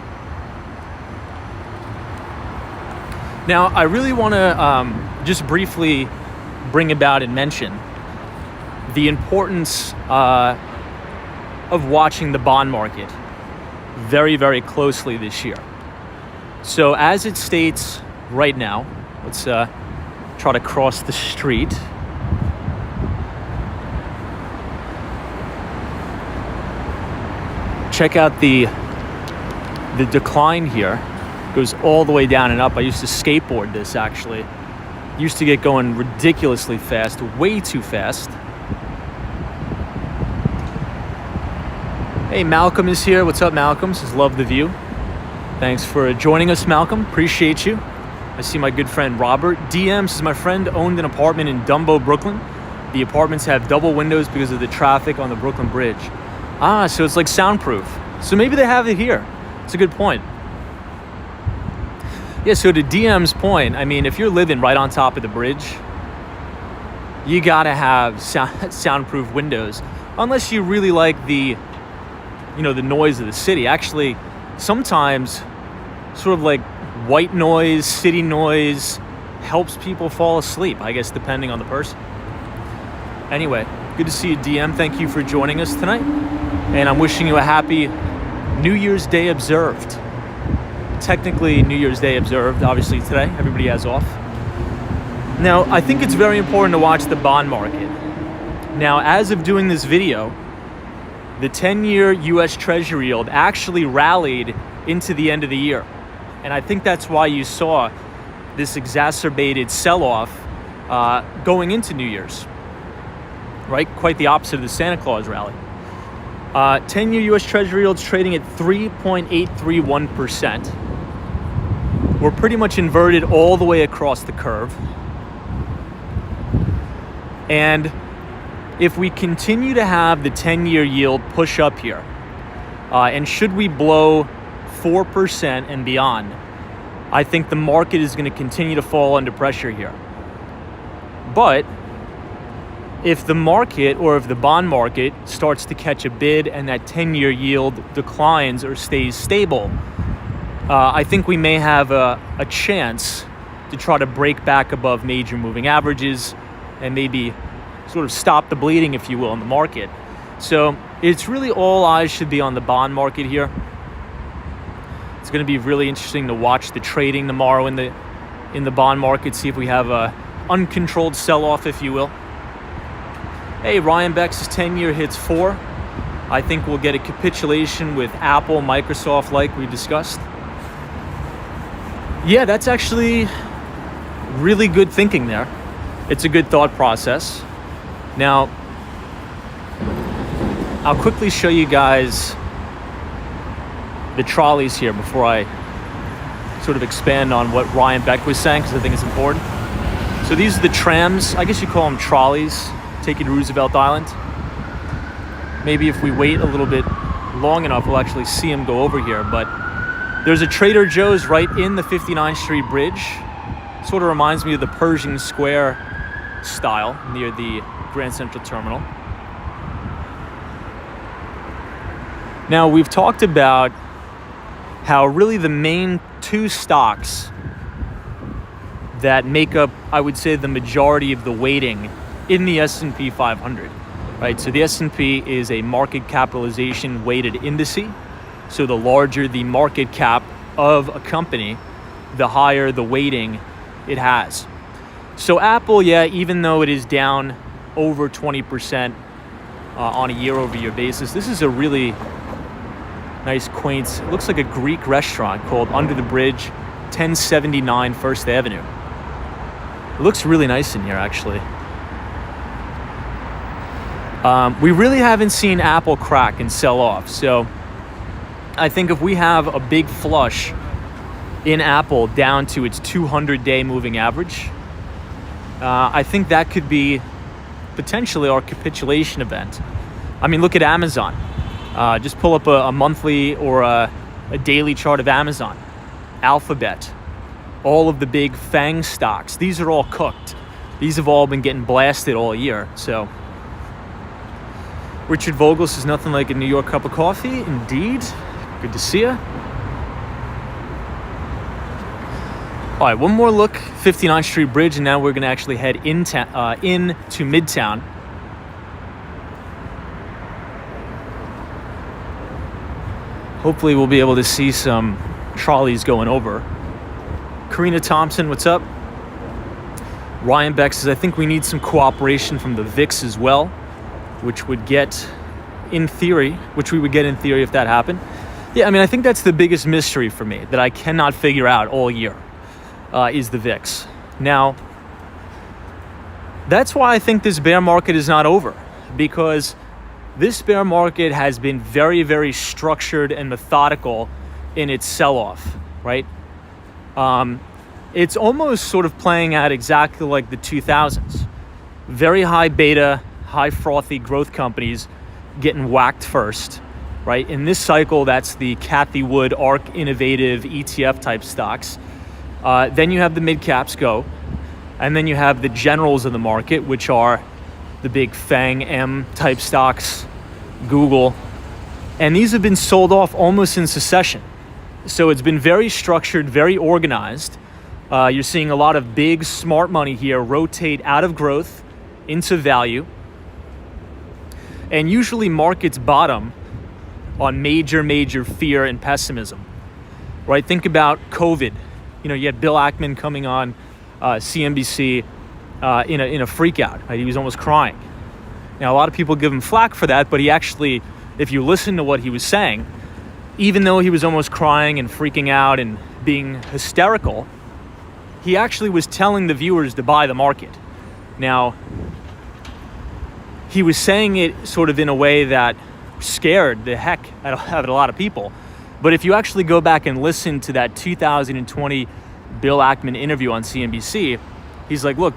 Now, I really want to just briefly bring about and mention the importance of watching the bond market very, very closely this year. So as it states right now, let's try to cross the street. Check out the decline here. It goes all the way down and up. I used to skateboard this, actually. Used to get going ridiculously fast, way too fast. Hey, Malcolm is here. What's up, Malcolm? Says, love the view. Thanks for joining us, Malcolm. Appreciate you. I see my good friend Robert. DM says, my friend owned an apartment in Dumbo, Brooklyn. The apartments have double windows because of the traffic on the Brooklyn Bridge. Ah, so it's like soundproof. So maybe they have it here. It's a good point. Yeah, so to DM's point, I mean, if you're living right on top of the bridge, you gotta have soundproof windows. Unless you really like the noise of the city. Actually, sometimes sort of like white noise, city noise helps people fall asleep, I guess, depending on the person. Anyway, good to see you, DM. Thank you for joining us tonight. And I'm wishing you a happy New Year's Day observed. Technically, New Year's Day observed, obviously today. Everybody has off. Now, I think it's very important to watch the bond market. Now, as of doing this video, the 10-year U.S. Treasury yield actually rallied into the end of the year. And I think that's why you saw this exacerbated sell-off going into New Year's. Right? Quite the opposite of the Santa Claus rally. 10-year U.S. Treasury yields trading at 3.831%. We're pretty much inverted all the way across the curve. And if we continue to have the 10-year yield push up here, and should we blow 4% and beyond, I think the market is going to continue to fall under pressure here. But if the market, or if the bond market, starts to catch a bid and that 10-year yield declines or stays stable, I think we may have a chance to try to break back above major moving averages and maybe sort of stop the bleeding, if you will, in the market. So it's really all eyes should be on the bond market here. It's going to be really interesting to watch the trading tomorrow in the bond market, see if we have a uncontrolled sell-off, if you will. Hey, Ryan Beck's 10-year hits 4. I think we'll get a capitulation with Apple, Microsoft, like we discussed. Yeah, that's actually really good thinking there. It's a good thought process. Now, I'll quickly show you guys the trolleys here before I sort of expand on what Ryan Beck was saying, because I think it's important. So these are the trams. I guess you call them trolleys. Take you to Roosevelt Island. Maybe if we wait a little bit long enough, we'll actually see them go over here. But there's a Trader Joe's right in the 59th Street Bridge. Sort of reminds me of the Pershing Square style near the Grand Central Terminal. Now, we've talked about how really the main two stocks that make up, I would say, the majority of the weighting in the S&P 500, right? So the S&P is a market capitalization weighted indice. So the larger the market cap of a company, the higher the weighting it has. So Apple, yeah, even though it is down over 20% on a year-over-year basis, this is a really nice, quaint, it looks like a Greek restaurant called Under the Bridge, 1079 First Avenue. It looks really nice in here, actually. We really haven't seen Apple crack and sell off. So I think if we have a big flush in Apple down to its 200-day moving average, I think that could be potentially our capitulation event. I mean, look at Amazon. Just pull up a monthly or a daily chart of Amazon, Alphabet, all of the big FANG stocks. These are all cooked. These have all been getting blasted all year. So Richard Vogel says nothing like a New York cup of coffee. Indeed. Good to see you. All right, one more look, 59th Street Bridge, and now we're going to actually head into Midtown. Hopefully we'll be able to see some trolleys going over. Karina Thompson, what's up? Ryan Beck says, I think we need some cooperation from the VIX as well, which we would get in theory if that happened. Yeah, I mean, I think that's the biggest mystery for me that I cannot figure out all year, is the VIX. Now, that's why I think this bear market is not over, because this bear market has been very, very structured and methodical in its sell-off, right? It's almost sort of playing out exactly like the 2000s. Very high beta, high frothy growth companies getting whacked first, right? In this cycle, that's the Cathie Wood, ARK Innovative ETF type stocks. Then you have the mid caps go, and then you have the generals of the market, which are the big FANG M type stocks, Google, and these have been sold off almost in succession. So it's been very structured, very organized. You're seeing a lot of big smart money here rotate out of growth into value. And usually markets bottom on major fear and pessimism, right? Think about COVID. You know, you had Bill Ackman coming on CNBC in a freak out, right? He was almost crying. Now, a lot of people give him flack for that, but he actually, if you listen to what he was saying, even though he was almost crying and freaking out and being hysterical, he actually was telling the viewers to buy the market. Now, he was saying it sort of in a way that scared the heck out of a lot of people. But if you actually go back and listen to that 2020 Bill Ackman interview on CNBC, he's like, look,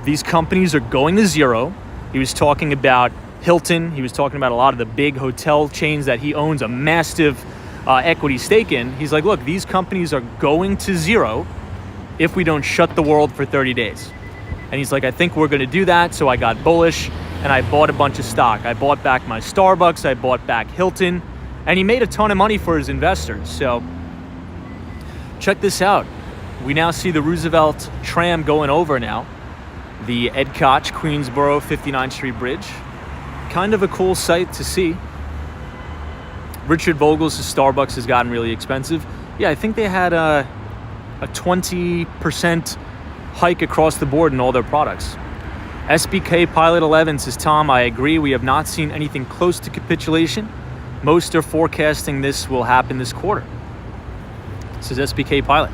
these companies are going to zero. He was talking about Hilton. He was talking about a lot of the big hotel chains that he owns a massive equity stake in. He's like, look, these companies are going to zero if we don't shut the world for 30 days. And he's like, I think we're going to do that. So I got bullish and I bought a bunch of stock. I bought back my Starbucks. I bought back Hilton. And he made a ton of money for his investors. So check this out. We now see the Roosevelt tram going over now. the Ed Koch Queensboro 59th Street Bridge. Kind of a cool sight to see. Richard Vogel's Starbucks has gotten really expensive. Yeah, I think they had a 20% hike across the board in all their products. SBK Pilot 11 says, Tom, I agree. We have not seen anything close to capitulation. Most are forecasting this will happen this quarter. Says SBK Pilot.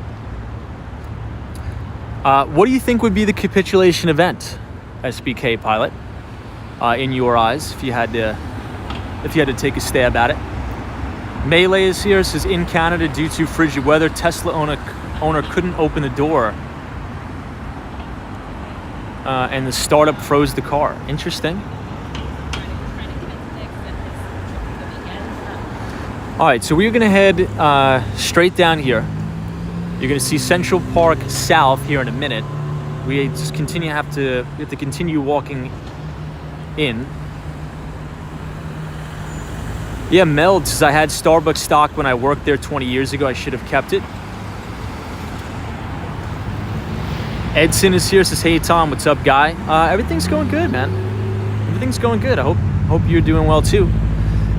What do you think would be the capitulation event, SBK Pilot, in your eyes, if you had to take a stab at it? Melee is here. Says, in Canada, due to frigid weather, Tesla owner couldn't open the door, and the startup froze the car. Interesting. All right, so we're gonna head straight down here. You're gonna see Central Park South here in a minute. We just have to continue walking in. Yeah, Meld says, I had Starbucks stock when I worked there 20 years ago. I should have kept it. Edson is here, says, hey Tom, what's up, guy? Everything's going good, man. Everything's going good. I hope you're doing well too.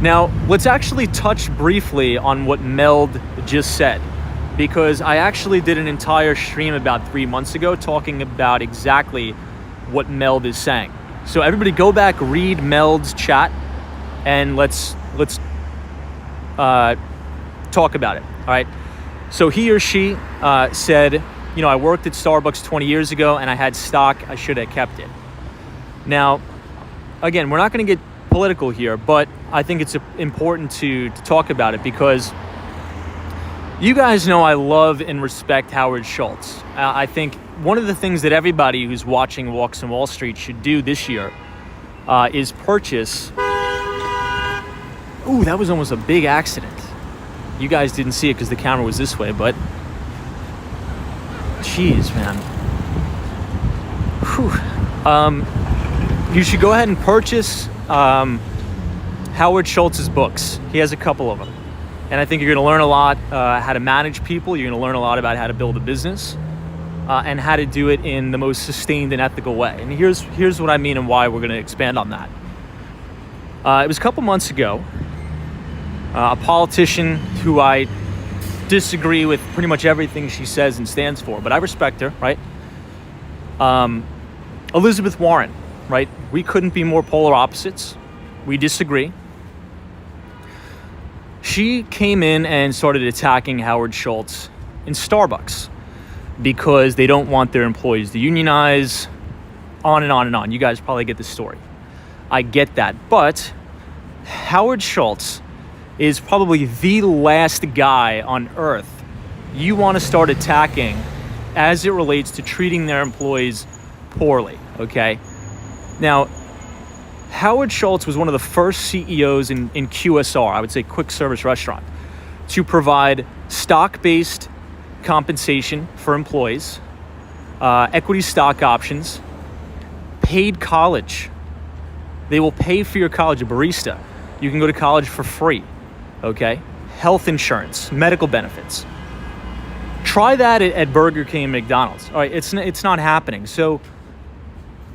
Now, let's actually touch briefly on what Meld just said, because I actually did an entire stream about 3 months ago talking about exactly what Meld is saying. So everybody go back, read Meld's chat, and let's talk about it. All right. So he or she said, I worked at Starbucks 20 years ago and I had stock. I should have kept it. Now, again, we're not going to get political here, but I think it's important to talk about it because you guys know I love and respect Howard Schultz. I think one of the things that everybody who's watching Walks on Wall Street should do this year is purchase. Ooh, that was almost a big accident. You guys didn't see it because the camera was this way, but jeez, man. Whew. You should go ahead and purchase Howard Schultz's books. He has a couple of them. And I think you're going to learn a lot how to manage people. You're going to learn a lot about how to build a business and how to do it in the most sustained and ethical way. And here's what I mean and why we're going to expand on that. It was a couple months ago. A politician who I disagree with pretty much everything she says and stands for, but I respect her, right? Elizabeth Warren, right? We couldn't be more polar opposites. We disagree. She came in and started attacking Howard Schultz in Starbucks because they don't want their employees to unionize, on and on and on. You guys probably get the story. I get that, but Howard Schultz is probably the last guy on earth you want to start attacking as it relates to treating their employees poorly, okay? Now, Howard Schultz was one of the first CEOs in QSR, I would say quick service restaurant, to provide stock-based compensation for employees, equity stock options, paid college. They will pay for your college, a barista. You can go to college for free. Okay, health insurance, medical benefits. Try that at Burger King and McDonald's. All right, it's not happening. So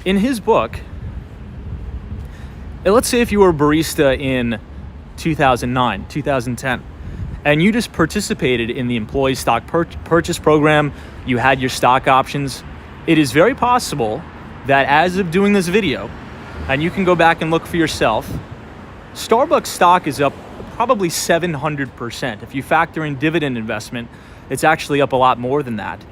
in his book, let's say if you were a barista in 2009, 2010, and you just participated in the employee stock purchase program, you had your stock options, it is very possible that as of doing this video, and you can go back and look for yourself, Starbucks stock is up probably 700%. If you factor in dividend investment, it's actually up a lot more than that.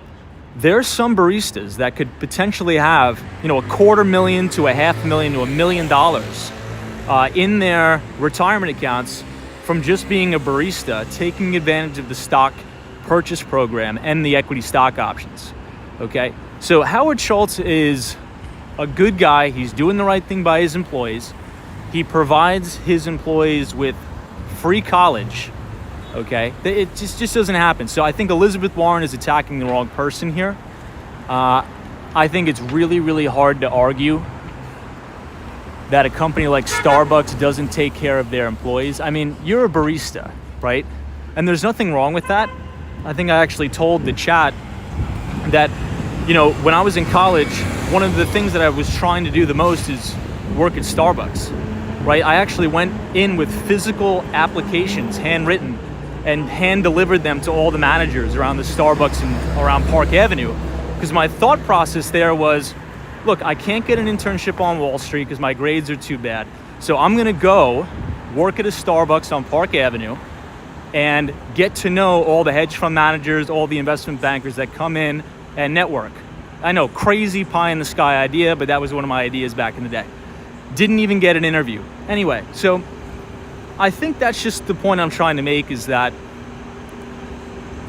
There's some baristas that could potentially have, $250,000 to $500,000 to $1 million in their retirement accounts from just being a barista, taking advantage of the stock purchase program and the equity stock options. Okay, so Howard Schultz is a good guy. He's doing the right thing by his employees. He provides his employees with free college, okay? It just doesn't happen. So I think Elizabeth Warren is attacking the wrong person here. I think it's really, really hard to argue that a company like Starbucks doesn't take care of their employees. I mean, you're a barista, right? And there's nothing wrong with that. I think I actually told the chat that when I was in college, one of the things that I was trying to do the most is work at Starbucks, right? I actually went in with physical applications, handwritten, and hand delivered them to all the managers around the Starbucks and around Park Avenue. Because my thought process there was, look, I can't get an internship on Wall Street because my grades are too bad. So I'm gonna go work at a Starbucks on Park Avenue and get to know all the hedge fund managers, all the investment bankers that come in and network. I know, crazy pie in the sky idea, but that was one of my ideas back in the day. Didn't even get an interview. Anyway, so I think that's just the point I'm trying to make, is that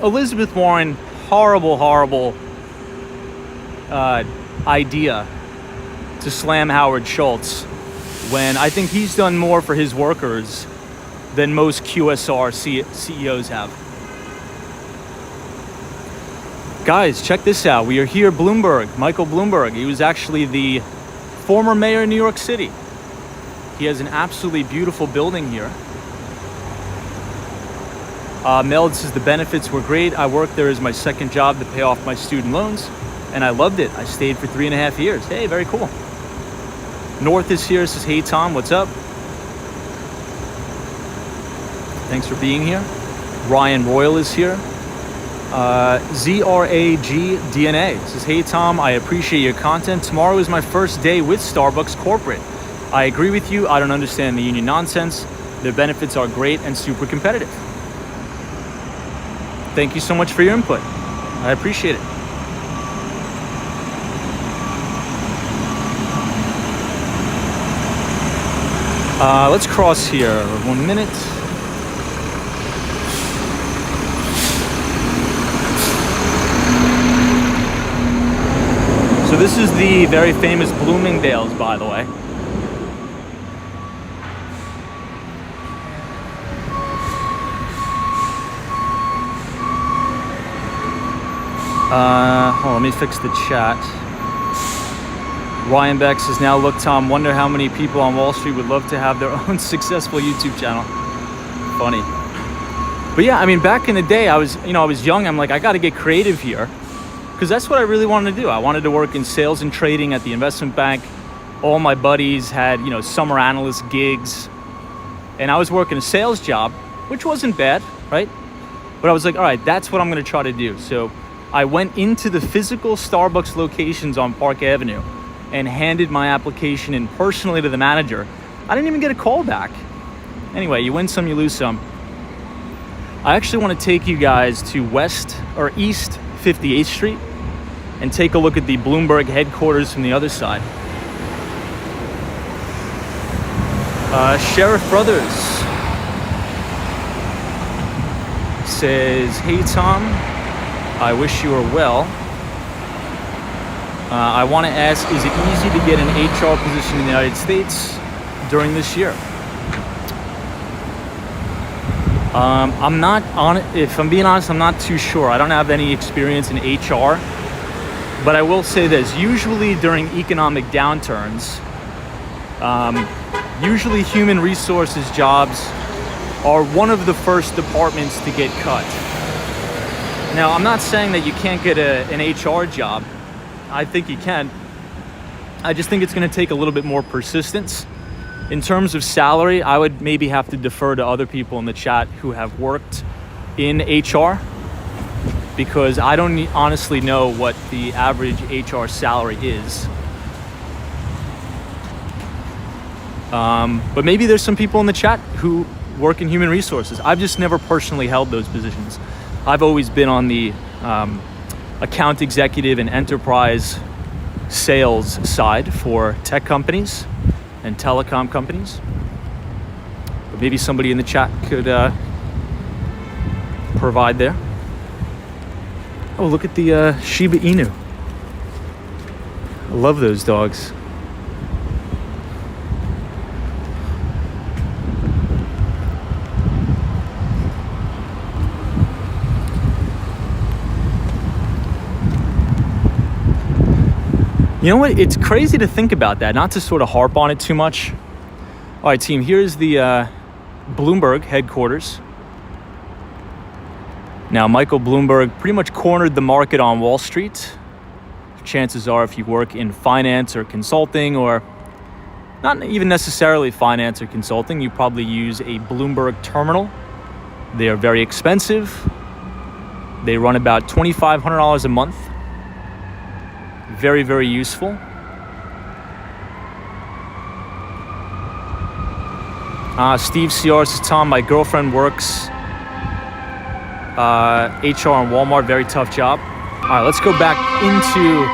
Elizabeth Warren, horrible idea to slam Howard Schultz, when I think he's done more for his workers than most QSR CEOs have. Guys, check this out. We are here, Michael Bloomberg. He was actually the former mayor of New York City. He has an absolutely beautiful building here. Mel says the benefits were great. I worked there as my second job to pay off my student loans, and I loved it. I stayed for 3.5 years. Hey, very cool. North is here, says, hey Tom, what's up? Thanks for being here. Ryan Royal is here. ZRAGDNA says, hey Tom, I appreciate your content. Tomorrow is my first day with Starbucks Corporate. I agree with you. I don't understand the union nonsense. Their benefits are great and super competitive. Thank you so much for your input. I appreciate it. Let's cross here. 1 minute. So this is the very famous Bloomingdale's, by the way. Hold on, let me fix the chat. Ryan Beck says, now look, Tom, wonder how many people on Wall Street would love to have their own successful YouTube channel. Funny. But yeah, I mean, back in the day, I was young. I'm like, I got to get creative here, because that's what I really wanted to do. I wanted to work in sales and trading at the investment bank. All my buddies had, summer analyst gigs, and I was working a sales job, which wasn't bad, right? But I was like, all right, that's what I'm going to try to do. So I went into the physical Starbucks locations on Park Avenue and handed my application in personally to the manager. I didn't even get a call back. Anyway, you win some, you lose some. I actually want to take you guys to East 58th Street and take a look at the Bloomberg headquarters from the other side. Sheriff Brothers says, hey Tom, I wish you were well. I want to ask, is it easy to get an HR position in the United States during this year? I'm not on it. If I'm being honest, I'm not too sure. I don't have any experience in HR, but I will say this: usually during economic downturns, usually human resources jobs are one of the first departments to get cut. Now, I'm not saying that you can't get an HR job. I think you can. I just think it's going to take a little bit more persistence. In terms of salary, I would maybe have to defer to other people in the chat who have worked in HR, because I don't honestly know what the average HR salary is. But maybe there's some people in the chat who work in human resources. I've just never personally held those positions. I've always been on the account executive and enterprise sales side for tech companies and telecom companies. But maybe somebody in the chat could provide there. Oh, look at the Shiba Inu. I love those dogs. You know what? It's crazy to think about that, not to sort of harp on it too much. All right, team, here's the Bloomberg headquarters. Now, Michael Bloomberg pretty much cornered the market on Wall Street. chances are if you work in finance or consulting, or not even necessarily finance or consulting, you probably use a Bloomberg terminal. They are very expensive. They run about $2,500 a month. Very, very useful. Steve CR says, Tom, my girlfriend works HR in Walmart. Very tough job. All right, let's go back into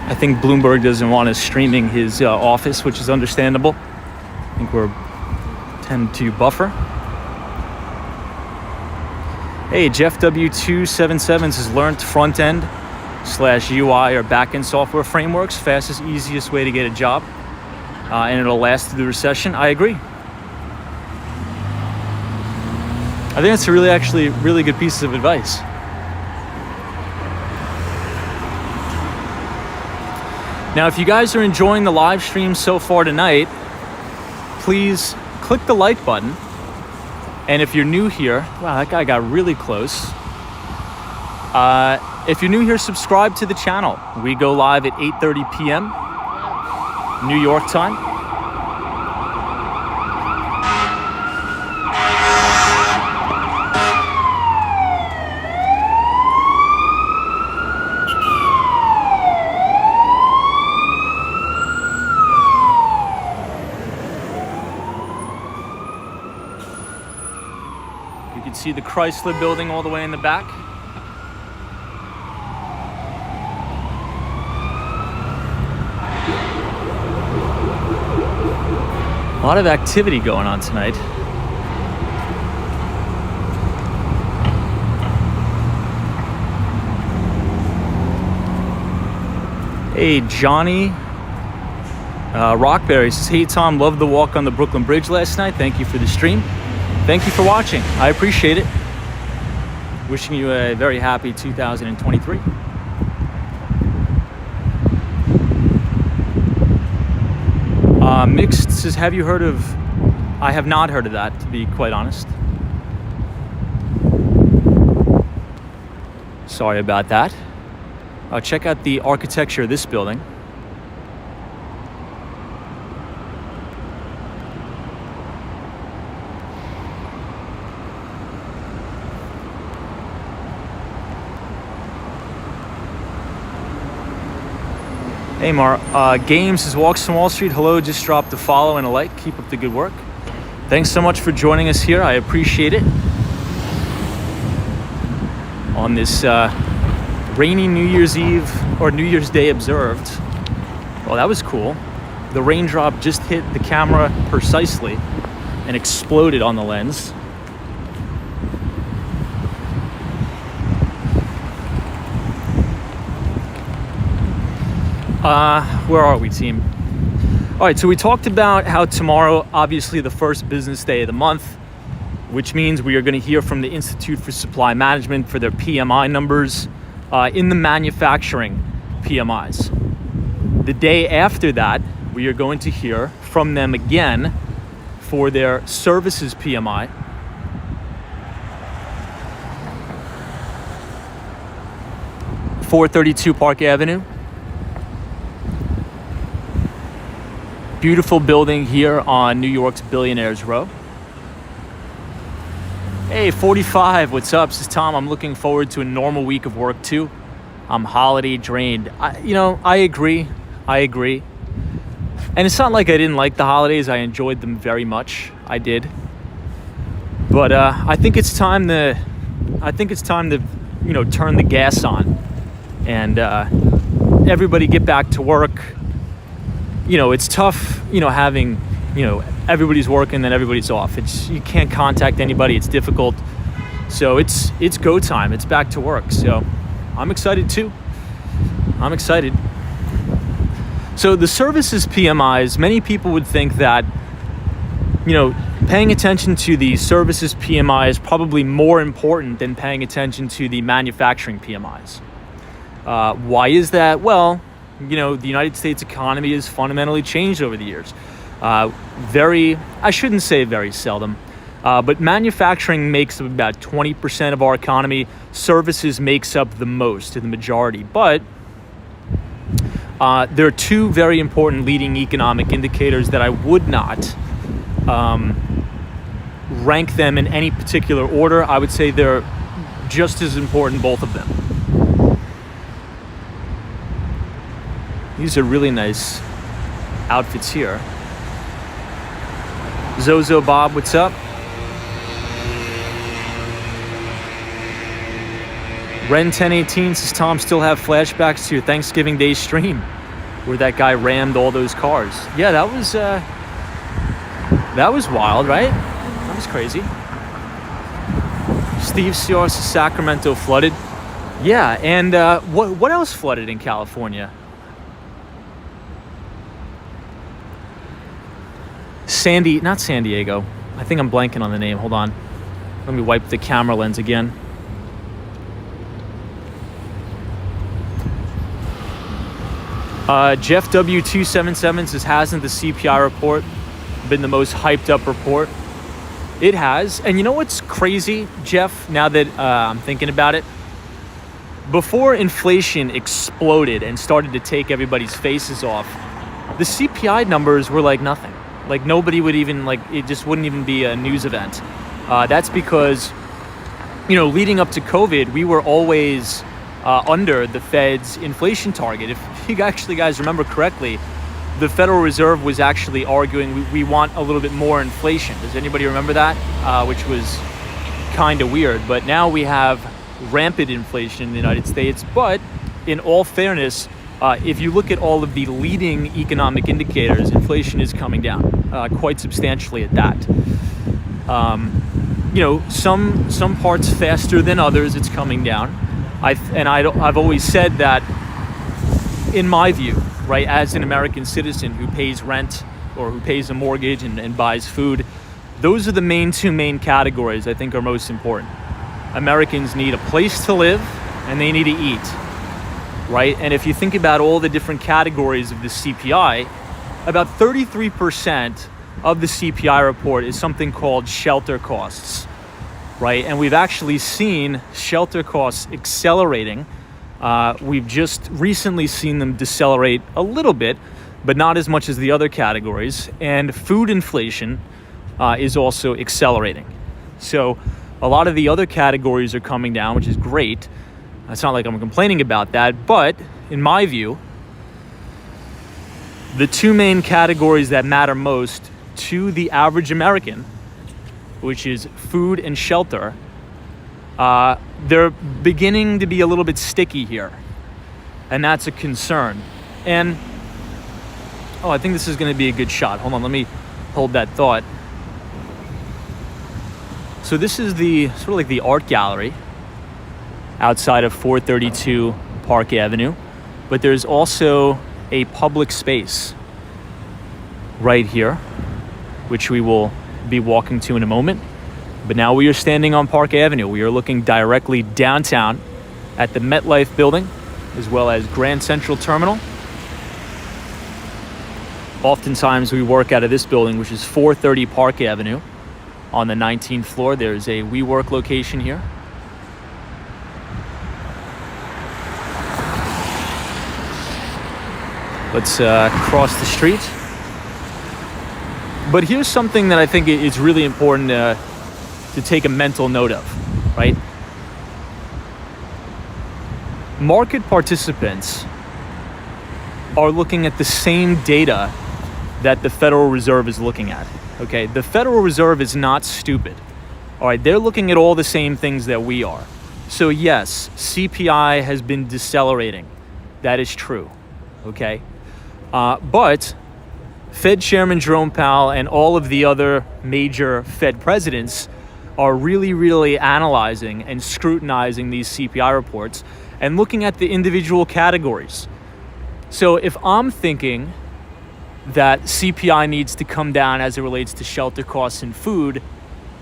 I think Bloomberg doesn't want us streaming his office, which is understandable. I think we're tend to buffer. Hey, Jeff W277 says learned front end / UI or back end software frameworks, fastest, easiest way to get a job, and it'll last through the recession. I agree. I think that's a really good piece of advice. Now, if you guys are enjoying the live stream so far tonight, please click the like button. And if you're new here, wow, that guy got really close. If you're new here, subscribe to the channel. We go live at 8:30 p.m. New York time. You can see the Chrysler building all the way in the back. A lot of activity going on tonight. Hey, Johnny Rockberry says, hey Tom, loved the walk on the Brooklyn Bridge last night. Thank you for the stream. Thank you for watching. I appreciate it. Wishing you a very happy 2023. Mixed says, have you heard of... I have not heard of that, to be quite honest. Sorry about that. Check out the architecture of this building. Hey Games says, walks from Wall Street. Hello, just dropped a follow and a like. Keep up the good work. Thanks so much for joining us here. I appreciate it. On this rainy New Year's Eve or New Year's Day observed. Well, that was cool. The raindrop just hit the camera precisely and exploded on the lens. Where are we, team? All right, so we talked about how tomorrow, obviously the first business day of the month, which means we are going to hear from the Institute for Supply Management for their PMI numbers in the manufacturing PMIs. The day after that, we are going to hear from them again for their services PMI. .432 Park Avenue. Beautiful building here on New York's Billionaires Row. Hey, 45, what's up? Says Tom, I'm looking forward to a normal week of work too. I'm holiday drained. I agree. And it's not like I didn't like the holidays. I enjoyed them very much. I did. But I think it's time to turn the gas on and everybody get back to work. It's tough, having, everybody's working, then everybody's off. You can't contact anybody. It's difficult. So it's go time. It's back to work. So I'm excited too. I'm excited. So the services PMIs, many people would think that, paying attention to the services PMI is probably more important than paying attention to the manufacturing PMIs. Why is that? Well, the United States economy has fundamentally changed over the years. I shouldn't say very seldom, but manufacturing makes up about 20% of our economy. Services makes up the most, the majority. But there are two very important leading economic indicators that I would not rank them in any particular order. I would say they're just as important, both of them. These are really nice outfits here. Zozo Bob, what's up? Ren 1018 says, Tom, still have flashbacks to your Thanksgiving Day stream where that guy rammed all those cars. Yeah, that was wild, right? That was crazy. Steve CR says Sacramento flooded. Yeah, and what else flooded in California? Not San Diego. I think I'm blanking on the name. Hold on. Let me wipe the camera lens again. Jeff W277 says, hasn't the CPI report been the most hyped up report? It has. And you know what's crazy, Jeff, now that I'm thinking about it? Before inflation exploded and started to take everybody's faces off, the CPI numbers were like nothing. Like nobody would even, it just wouldn't even be a news event. That's because, leading up to COVID, we were always under the Fed's inflation target. If you guys remember correctly, the Federal Reserve was actually arguing we want a little bit more inflation. Does anybody remember that? Which was kind of weird. But now we have rampant inflation in the United States. But in all fairness, if you look at all of the leading economic indicators, inflation is coming down quite substantially at that. Some parts faster than others, it's coming down. I've always said that, in my view, right, as an American citizen who pays rent or who pays a mortgage and buys food, those are the two main categories I think are most important. Americans need a place to live and they need to eat, right? And if you think about all the different categories of the CPI, about 33% of the CPI report is something called shelter costs, right? And we've actually seen shelter costs accelerating. We've just recently seen them decelerate a little bit, but not as much as the other categories. And food inflation is also accelerating. So a lot of the other categories are coming down, which is great. It's not like I'm complaining about that, but in my view, the two main categories that matter most to the average American, which is food and shelter, they're beginning to be a little bit sticky here. And that's a concern. And, I think this is going to be a good shot. Hold on, let me hold that thought. So this is sort of like the art gallery outside of 432 Park Avenue. But there's also a public space right here, which we will be walking to in a moment. But now we are standing on Park Avenue. We are looking directly downtown at the MetLife building, as well as Grand Central Terminal. Oftentimes we work out of this building, which is 430 Park Avenue on the 19th floor. There's a WeWork location here. Let's cross the street. But here's something that I think is really important to take a mental note of, right? Market participants are looking at the same data that the Federal Reserve is looking at, okay? The Federal Reserve is not stupid, all right? They're looking at all the same things that we are. So yes, CPI has been decelerating. That is true, okay? But Fed Chairman Jerome Powell and all of the other major Fed presidents are really, really analyzing and scrutinizing these CPI reports and looking at the individual categories. So if I'm thinking that CPI needs to come down as it relates to shelter costs and food,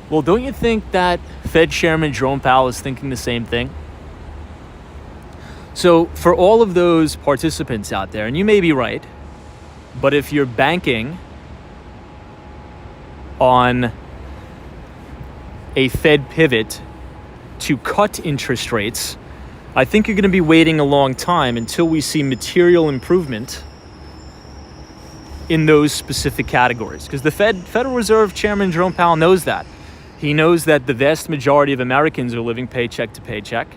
well, don't you think that Fed Chairman Jerome Powell is thinking the same thing? So for all of those participants out there, and you may be right, but if you're banking on a Fed pivot to cut interest rates, I think you're going to be waiting a long time until we see material improvement in those specific categories. Because the Federal Reserve Chairman Jerome Powell knows that. He knows that the vast majority of Americans are living paycheck to paycheck.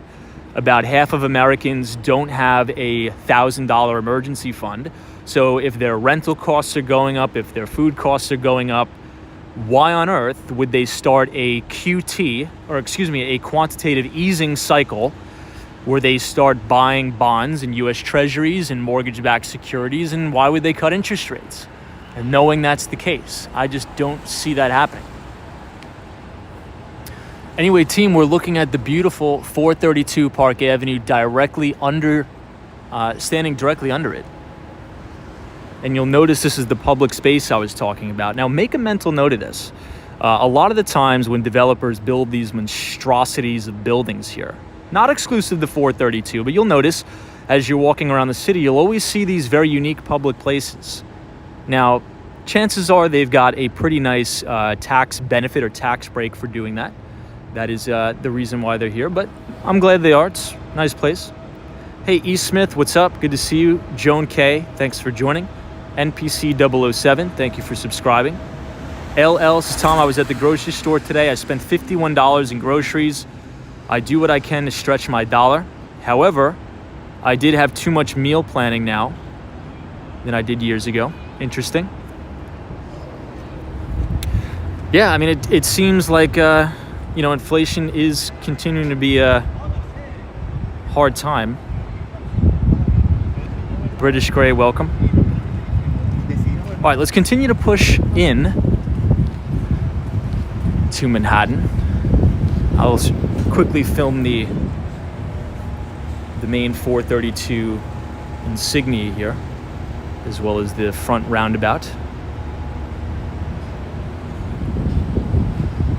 About half of Americans don't have a $1,000 emergency fund. So if their rental costs are going up, if their food costs are going up, why on earth would they start a a quantitative easing cycle where they start buying bonds and U.S. Treasuries and mortgage-backed securities, and why would they cut interest rates? And knowing that's the case, I just don't see that happening. Anyway, team, we're looking at the beautiful 432 Park Avenue standing directly under it. And you'll notice this is the public space I was talking about. Now, make a mental note of this. A lot of the times when developers build these monstrosities of buildings here, not exclusive to 432, but you'll notice as you're walking around the city, you'll always see these very unique public places. Now, chances are they've got a pretty nice tax benefit or tax break for doing that. That is the reason why they're here, but I'm glad they are. It's a nice place. Hey, E. Smith, what's up? Good to see you. Joan K., thanks for joining. NPC 007, thank you for subscribing. LL says, Tom, I was at the grocery store today. I spent $51 in groceries. I do what I can to stretch my dollar. However, I did have too much meal planning now than I did years ago. Interesting. Yeah, I mean, it seems like, inflation is continuing to be a hard time. British Gray, welcome. All right, let's continue to push in to Manhattan. I'll quickly film the main 432 insignia here, as well as the front roundabout.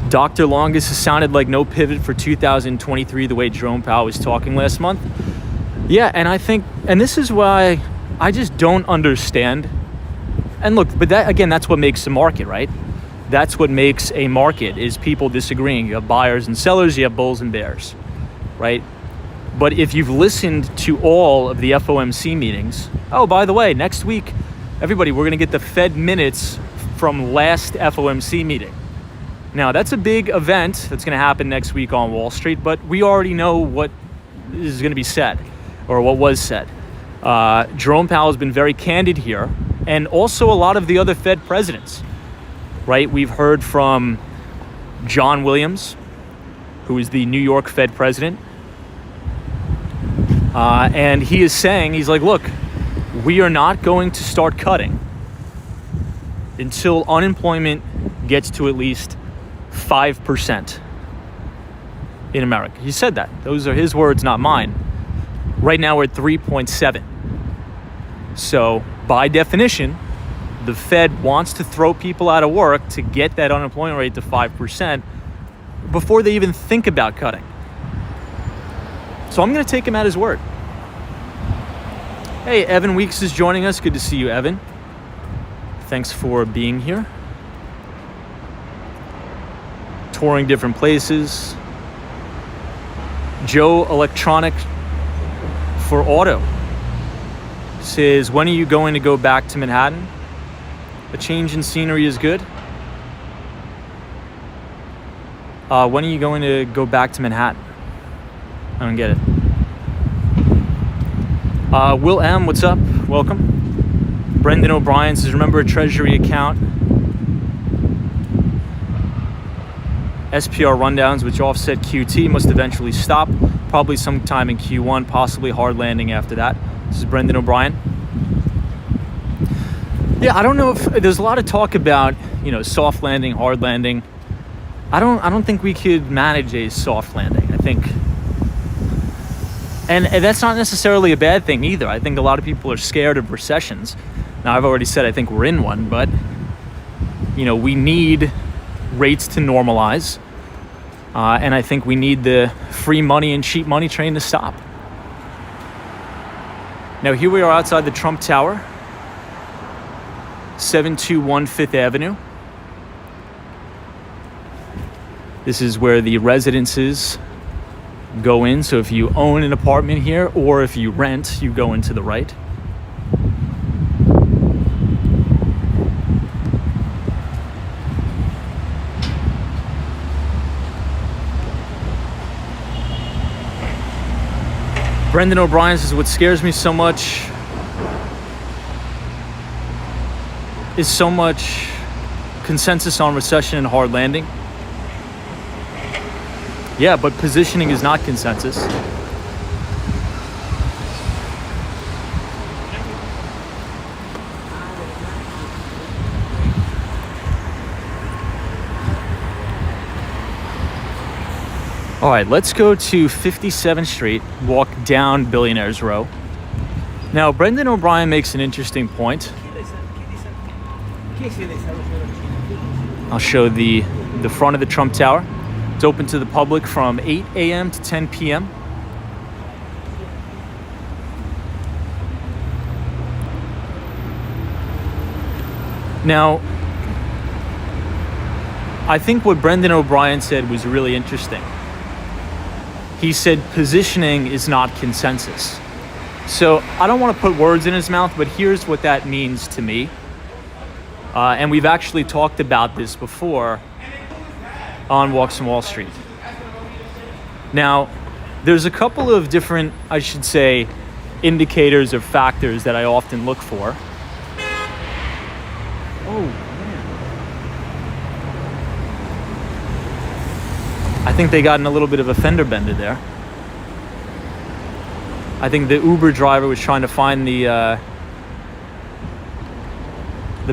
Dr. Longus has sounded like no pivot for 2023 the way Jerome Powell was talking last month. Yeah, and I think, and this is why I just don't understand. And look, but that, again, that's what makes the market, right? That's what makes a market, is people disagreeing. You have buyers and sellers, you have bulls and bears, right? But if you've listened to all of the FOMC meetings, oh, by the way, next week, everybody, we're going to get the Fed minutes from last FOMC meeting. Now, that's a big event that's going to happen next week on Wall Street, but we already know what is going to be said, or what was said. Jerome Powell has been very candid here, and also a lot of the other Fed presidents, right? We've heard from John Williams, who is the New York Fed president, and he is saying, he's like, look, we are not going to start cutting until unemployment gets to at least 5% in America. He said that. Those are his words, not mine. Right now we're at 3.7. So by definition, the Fed wants to throw people out of work to get that unemployment rate to 5% before they even think about cutting. So I'm going to take him at his word. Hey, Evan Weeks is joining us. Good to see you, Evan. Thanks for being here. Touring different places. Joe Electronic for Auto says, when are you going to go back to Manhattan? A change in scenery is good. When are you going to go back to Manhattan? I don't get it. Will M, what's up? Welcome. Brendan O'Brien says, remember a treasury account. SPR rundowns, which offset QT, must eventually stop. Probably sometime in Q1, possibly hard landing after that. This is Brendan O'Brien. Yeah, I don't know if there's a lot of talk about, soft landing, hard landing. I don't think we could manage a soft landing. I think, and that's not necessarily a bad thing either. I think a lot of people are scared of recessions. Now, I've already said I think we're in one, but we need rates to normalize, and I think we need the free money and cheap money train to stop. Now, here we are outside the Trump Tower, 721 Fifth Avenue. This is where the residences go in. So if you own an apartment here or if you rent, you go into the right. Brendan O'Brien says, what scares me so much is so much consensus on recession and hard landing. Yeah, but positioning is not consensus. All right, let's go to 57th Street, walk down Billionaires Row. Now, Brendan O'Brien makes an interesting point. I'll show the front of the Trump Tower. It's open to the public from 8 a.m. to 10 p.m. Now, I think what Brendan O'Brien said was really interesting. He said positioning is not consensus. So I don't want to put words in his mouth, but here's what that means to me. And we've actually talked about this before on Walks on Wall Street. Now, there's a couple of different, I should say, indicators or factors that I often look for. Oh, man. I think they got in a little bit of a fender bender there. I think the Uber driver was trying to find the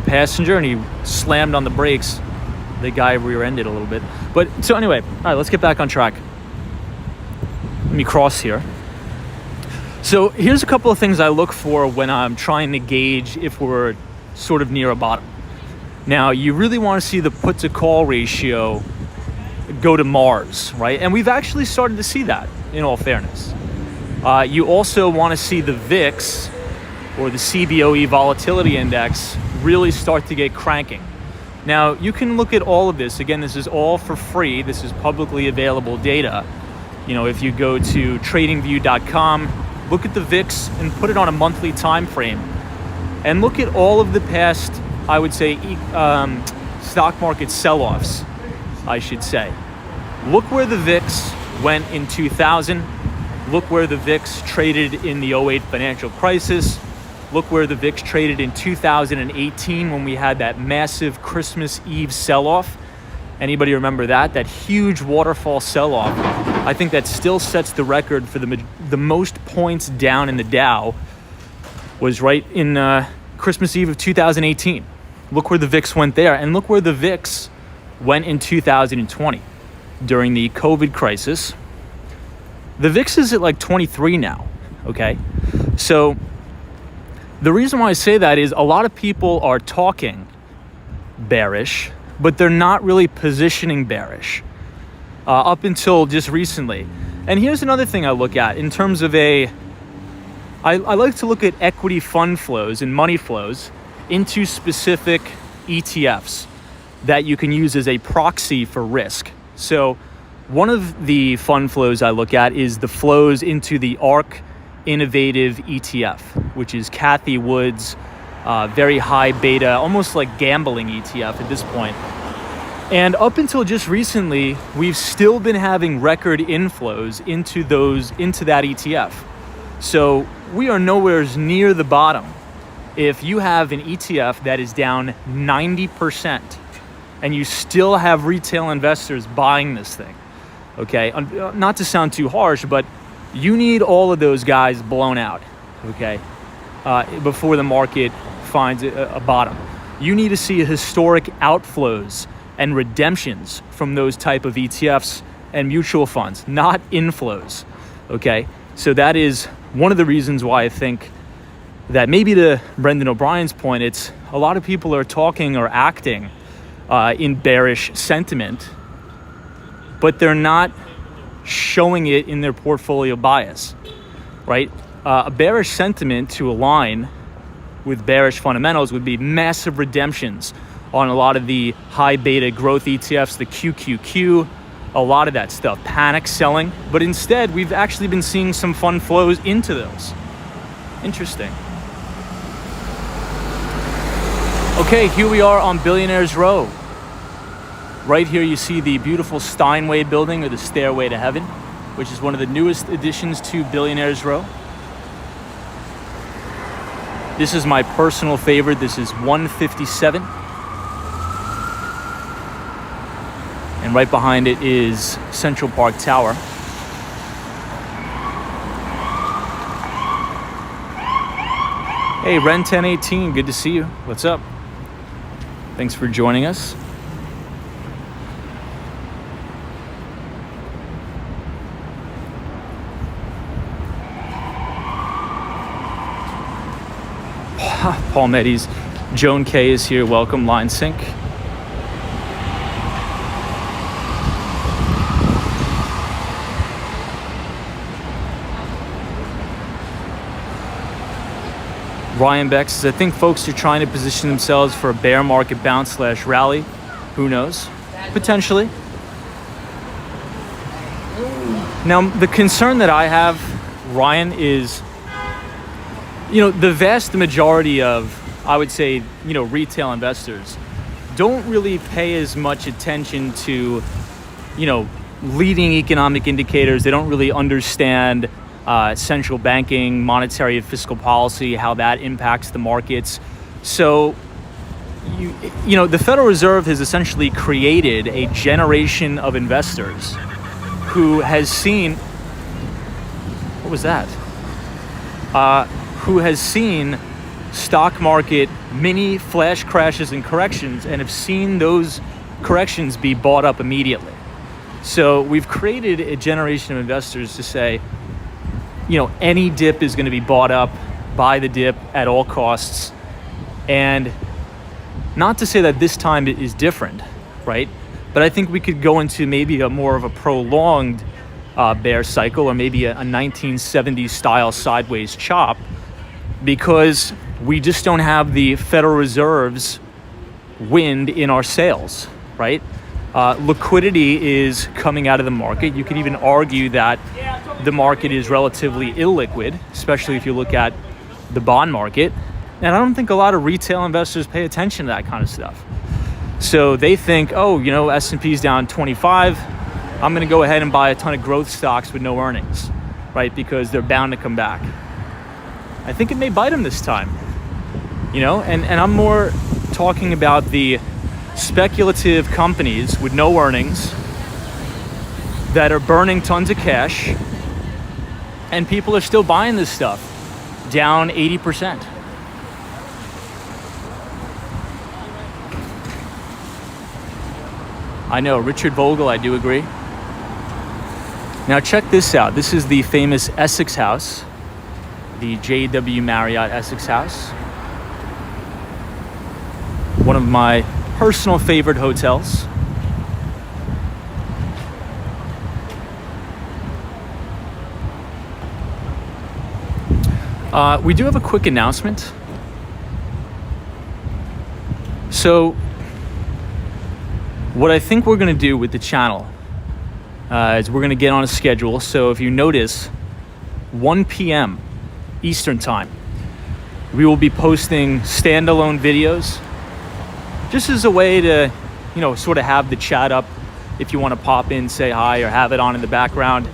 passenger, and he slammed on the brakes. The guy rear-ended a little bit. But so anyway, all right, let's get back on track. Let me cross here. So here's a couple of things I look for when I'm trying to gauge if we're sort of near a bottom. Now, you really want to see the put to call ratio go to Mars, right? And we've actually started to see that, in all fairness. You also want to see the VIX, or the CBOE volatility index, really start to get cranking. Now, you can look at all of this. Again, this is all for free. This is publicly available data. You know, if you go to tradingview.com, look at the VIX and put it on a monthly time frame, and look at all of the past, I would say, stock market sell-offs, I should say. Look where the VIX went in 2000. Look where the VIX traded in the 08 financial crisis. Look where the VIX traded in 2018 when we had that massive Christmas Eve sell-off. Anybody remember that? That huge waterfall sell-off. I think that still sets the record for the most points down in the Dow was right in Christmas Eve of 2018. Look where the VIX went there, and look where the VIX went in 2020 during the COVID crisis. The VIX is at like 23 now, okay? So the reason why I say that is a lot of people are talking bearish, but they're not really positioning bearish up until just recently. And here's another thing I look at in terms of I like to look at equity fund flows and money flows into specific ETFs that you can use as a proxy for risk. So one of the fund flows I look at is the flows into the ARK Innovative ETF, which is Cathie Wood's very high beta, almost like gambling ETF at this point. And up until just recently, we've still been having record inflows into that ETF. So we are nowhere near the bottom. If you have an ETF that is down 90% and you still have retail investors buying this thing, okay? Not to sound too harsh, but you need all of those guys blown out, okay, before the market finds a bottom. You need to see historic outflows and redemptions from those type of ETFs and mutual funds, not inflows, okay? So that is one of the reasons why I think that maybe to Brendan O'Brien's point, it's a lot of people are talking or acting in bearish sentiment, but they're not showing it in their portfolio bias, right? A bearish sentiment to align with bearish fundamentals would be massive redemptions on a lot of the high beta growth ETFs, the QQQ, a lot of that stuff, panic selling, but instead we've actually been seeing some fund flows into those. Interesting. Okay, here we are on Billionaires Row. Right here you see the beautiful Steinway building, or the Stairway to Heaven, which is one of the newest additions to Billionaires Row. This is my personal favorite. This is 157. And right behind it is Central Park Tower. Hey, Ren 1018, good to see you. What's up? Thanks for joining us. Paul Meddy's. Joan K is here. Welcome, Line Sync. Ryan Beck says, I think folks are trying to position themselves for a bear market bounce / rally. Who knows? Potentially. Now, the concern that I have, Ryan, is, the vast majority of, I would say, retail investors don't really pay as much attention to, leading economic indicators. They don't really understand central banking, monetary and fiscal policy, how that impacts the markets. So, the Federal Reserve has essentially created a generation of investors who has seen, what was that? Who has seen stock market mini flash crashes and corrections, and have seen those corrections be bought up immediately. So we've created a generation of investors to say, any dip is going to be bought up, buy the dip at all costs. And not to say that this time it is different, right? But I think we could go into maybe a more of a prolonged bear cycle, or maybe a 1970s style sideways chop, because we just don't have the Federal Reserve's wind in our sails, right? Liquidity is coming out of the market. You could even argue that the market is relatively illiquid, especially if you look at the bond market. And I don't think a lot of retail investors pay attention to that kind of stuff. So they think, S&P's down 25. I'm going to go ahead and buy a ton of growth stocks with no earnings, right? Because they're bound to come back. I think it may bite them this time, and I'm more talking about the speculative companies with no earnings that are burning tons of cash, and people are still buying this stuff, down 80%. I know, Richard Vogel, I do agree. Now check this out. This is the famous Essex House, the J.W. Marriott Essex House. One of my personal favorite hotels. We do have a quick announcement. So, what I think we're going to do with the channel is we're going to get on a schedule. So if you notice, 1 p.m. Eastern Time, we will be posting standalone videos, just as a way to, sort of have the chat up if you want to pop in, say hi, or have it on in the background.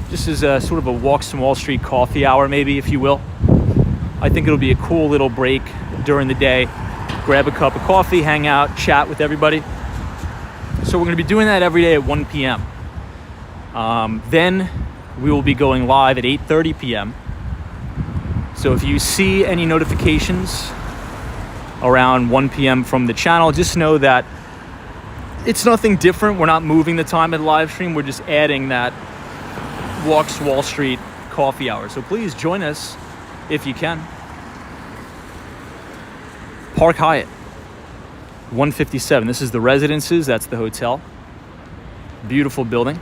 Just as a sort of a Walks from Wall Street coffee hour, maybe, if you will. I think it'll be a cool little break during the day. Grab a cup of coffee, hang out, chat with everybody. So we're going to be doing that every day at 1 p.m. Then we will be going live at 8:30 p.m. So if you see any notifications around 1 p.m. from the channel, just know that it's nothing different. We're not moving the time of the live stream. We're just adding that Walks Wall Street coffee hour. So please join us if you can. Park Hyatt, 157. This is the Residences. That's the hotel. Beautiful building.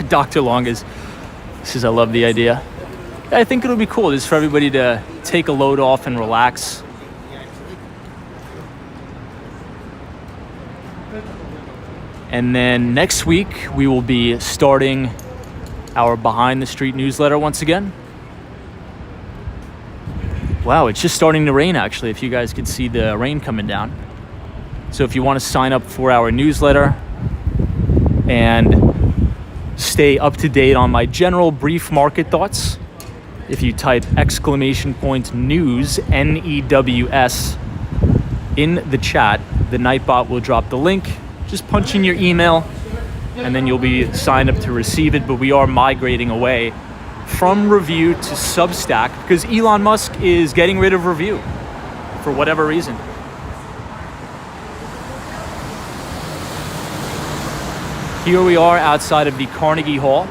Dr. Longas says, I love the idea. I think it'll be cool just for everybody to take a load off and relax. And then next week, we will be starting our Behind the Street newsletter once again. Wow, it's just starting to rain, actually, if you guys could see the rain coming down. So if you want to sign up for our newsletter and stay up to date on my general brief market thoughts, if you type !news, N-E-W-S, in the chat, the Nightbot will drop the link. Just punch in your email, and then you'll be signed up to receive it. But we are migrating away from Review to Substack because Elon Musk is getting rid of Review for whatever reason. Here we are outside of the Carnegie Hall.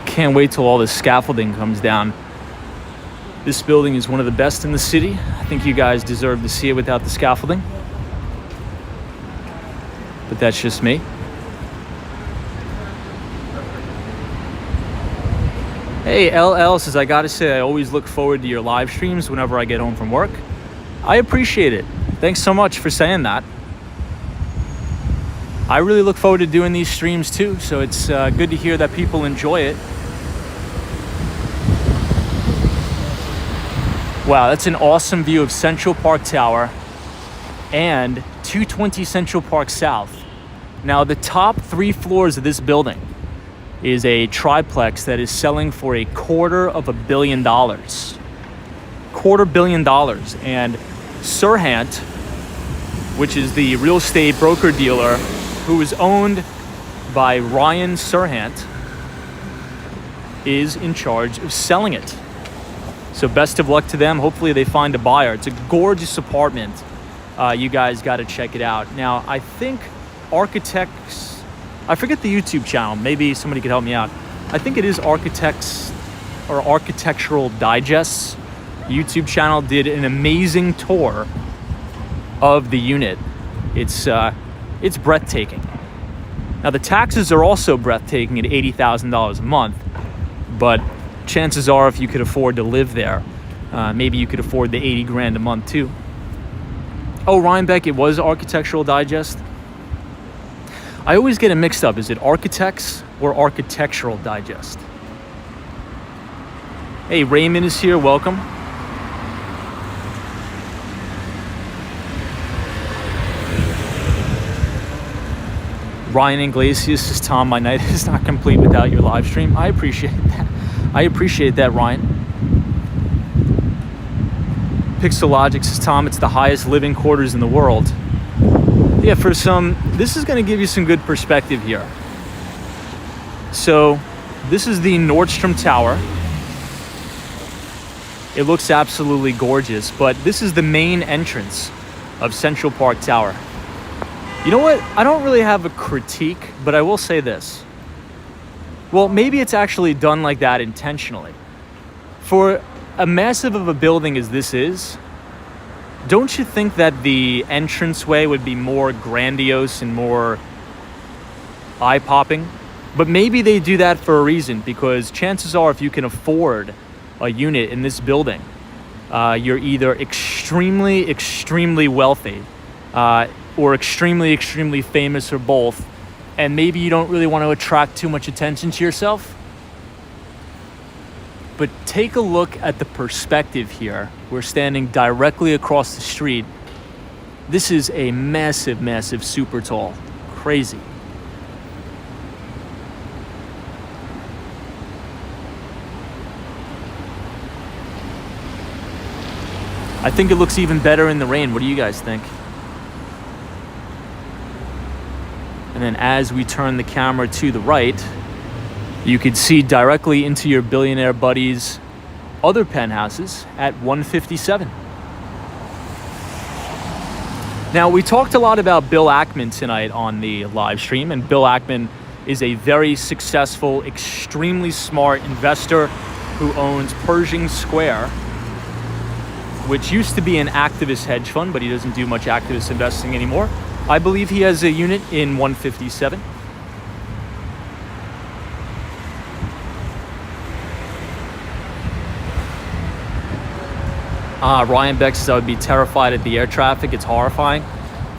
Can't wait till all this scaffolding comes down. This building is one of the best in the city. I think you guys deserve to see it without the scaffolding. But that's just me. Hey, LL says, I gotta say, I always look forward to your live streams whenever I get home from work. I appreciate it. Thanks so much for saying that. I really look forward to doing these streams too, so it's good to hear that people enjoy it. Wow, that's an awesome view of Central Park Tower and 220 Central Park South. Now, the top 3 floors of this building is a triplex that is selling for $250 million. $250 million. And Serhant, which is the real estate broker dealer who is owned by Ryan Serhant, is in charge of selling it. So best of luck to them. Hopefully they find a buyer. It's a gorgeous apartment. You guys got to check it out. Now, I think Architects, I forget the YouTube channel. Maybe somebody could help me out. I think it is Architects or Architectural Digest's YouTube channel did an amazing tour of the unit. It's breathtaking. Now, the taxes are also breathtaking at $80,000 a month, but chances are, if you could afford to live there, maybe you could afford the 80 grand a month too. Oh, Rhinebeck, it was Architectural Digest. I always get it mixed up. Is it Architects or Architectural Digest? Hey, Raymond is here. Welcome. Ryan Iglesias says, Tom, my night is not complete without your live stream. I appreciate that. I appreciate that, Ryan. Pixelogic says, Tom, it's the highest living quarters in the world. Yeah, this is going to give you some good perspective here. So, this is the Nordstrom Tower. It looks absolutely gorgeous, but this is the main entrance of Central Park Tower. You know what? I don't really have a critique, but I will say this. Well, maybe it's actually done like that intentionally. For a massive of a building as this is, don't you think that the entranceway would be more grandiose and more eye-popping? But maybe they do that for a reason, because chances are if you can afford a unit in this building, you're either extremely, extremely wealthy or extremely, extremely famous, or both. And maybe you don't really want to attract too much attention to yourself. But take a look at the perspective here. We're standing directly across the street. This is a massive, massive, super tall. Crazy. I think it looks even better in the rain. What do you guys think? And then as we turn the camera to the right, you could see directly into your billionaire buddies' other penthouses at 157. Now, we talked a lot about Bill Ackman tonight on the live stream, and Bill Ackman is a very successful, extremely smart investor who owns Pershing Square. which used to be an activist hedge fund, but he doesn't do much activist investing anymore. I believe he has a unit in 157. Ryan Beck says I would be terrified at the air traffic. It's horrifying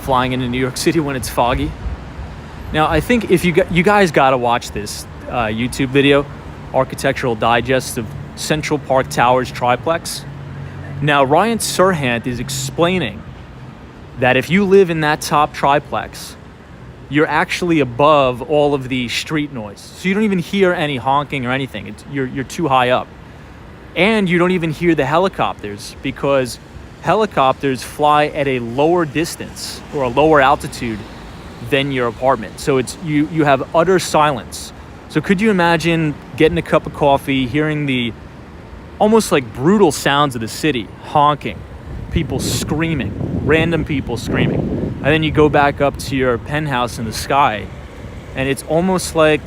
flying into New York City when it's foggy. Now, I think if you guys got to watch this YouTube video, Architectural Digest of Central Park Towers triplex. Now, Ryan Serhant is explaining that if you live in that top triplex, you're actually above all of the street noise. So you don't even hear any honking or anything. You're too high up. And you don't even hear the helicopters because helicopters fly at a lower distance or a lower altitude than your apartment. So you have utter silence. So could you imagine getting a cup of coffee, hearing the almost like brutal sounds of the city, honking, people screaming, random people screaming. And then you go back up to your penthouse in the sky and it's almost like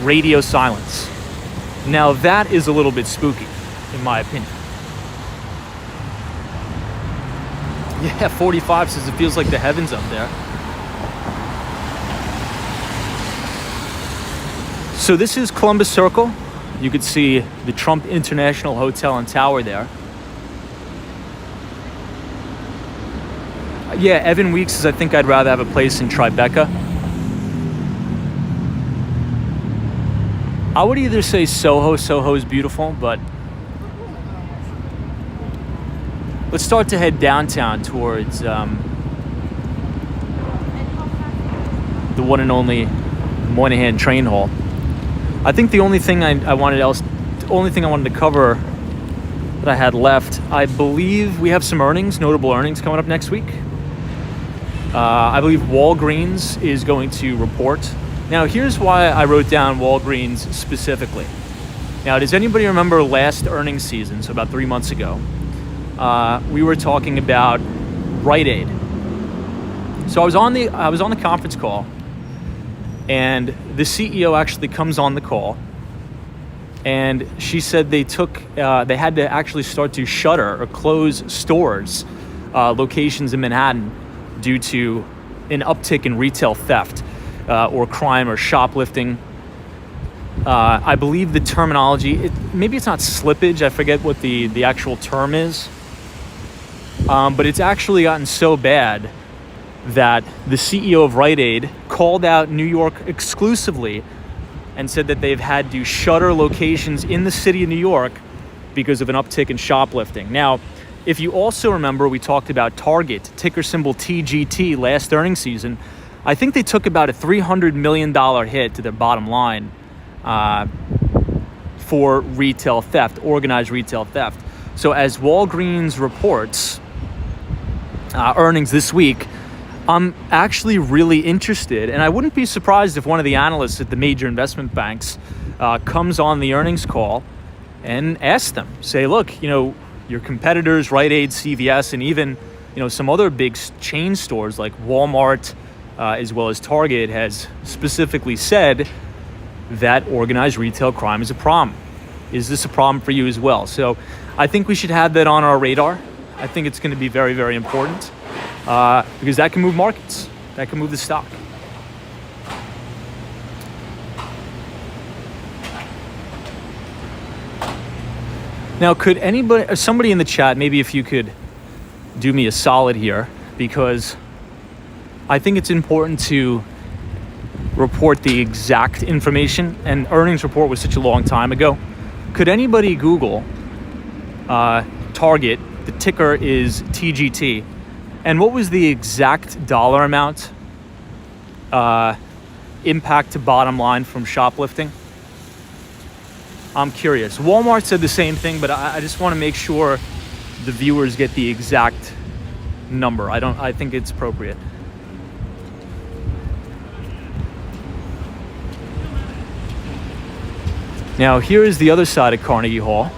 radio silence. Now that is a little bit spooky, in my opinion. Yeah, 45 says it feels like the heavens up there. So this is Columbus Circle. You could see the Trump International Hotel and Tower there. Yeah, Evan Weeks says I think I'd rather have a place in Tribeca. I would either say Soho. Soho is beautiful, but let's start to head downtown towards the one and only Moynihan Train Hall. I think the only thing I wanted to cover that I had left, I believe we have some notable earnings coming up next week. I believe Walgreens is going to report. Now, here's why I wrote down Walgreens specifically. Now, does anybody remember last earnings season, so about 3 months ago, we were talking about Rite Aid. So I was on the conference call, and the CEO actually comes on the call, and she said they had to actually start to shutter or close stores, locations in Manhattan, due to an uptick in retail theft. Or crime or shoplifting. I believe the terminology, maybe it's not slippage, I forget what the actual term is, but it's actually gotten so bad that the CEO of Rite Aid called out New York exclusively and said that they've had to shutter locations in the city of New York because of an uptick in shoplifting. Now, if you also remember, we talked about Target, ticker symbol TGT, last earnings season. I think they took about a $300 million hit to their bottom line for retail theft, organized retail theft. So as Walgreens reports earnings this week, I'm actually really interested, and I wouldn't be surprised if one of the analysts at the major investment banks comes on the earnings call and asks them, say, look, your competitors, Rite Aid, CVS, and even some other big chain stores like Walmart, as well as Target, has specifically said that organized retail crime is a problem. Is this a problem for you as well? So I think we should have that on our radar. I think it's going to be very, very important because that can move markets. That can move the stock. Now, could anybody, or somebody in the chat, maybe if you could do me a solid here, because I think it's important to report the exact information, and earnings report was such a long time ago. Could anybody Google Target? The ticker is TGT. And what was the exact dollar amount impact to bottom line from shoplifting? I'm curious. Walmart said the same thing, but I just want to make sure the viewers get the exact number. I think it's appropriate. Now, here is the other side of Carnegie Hall.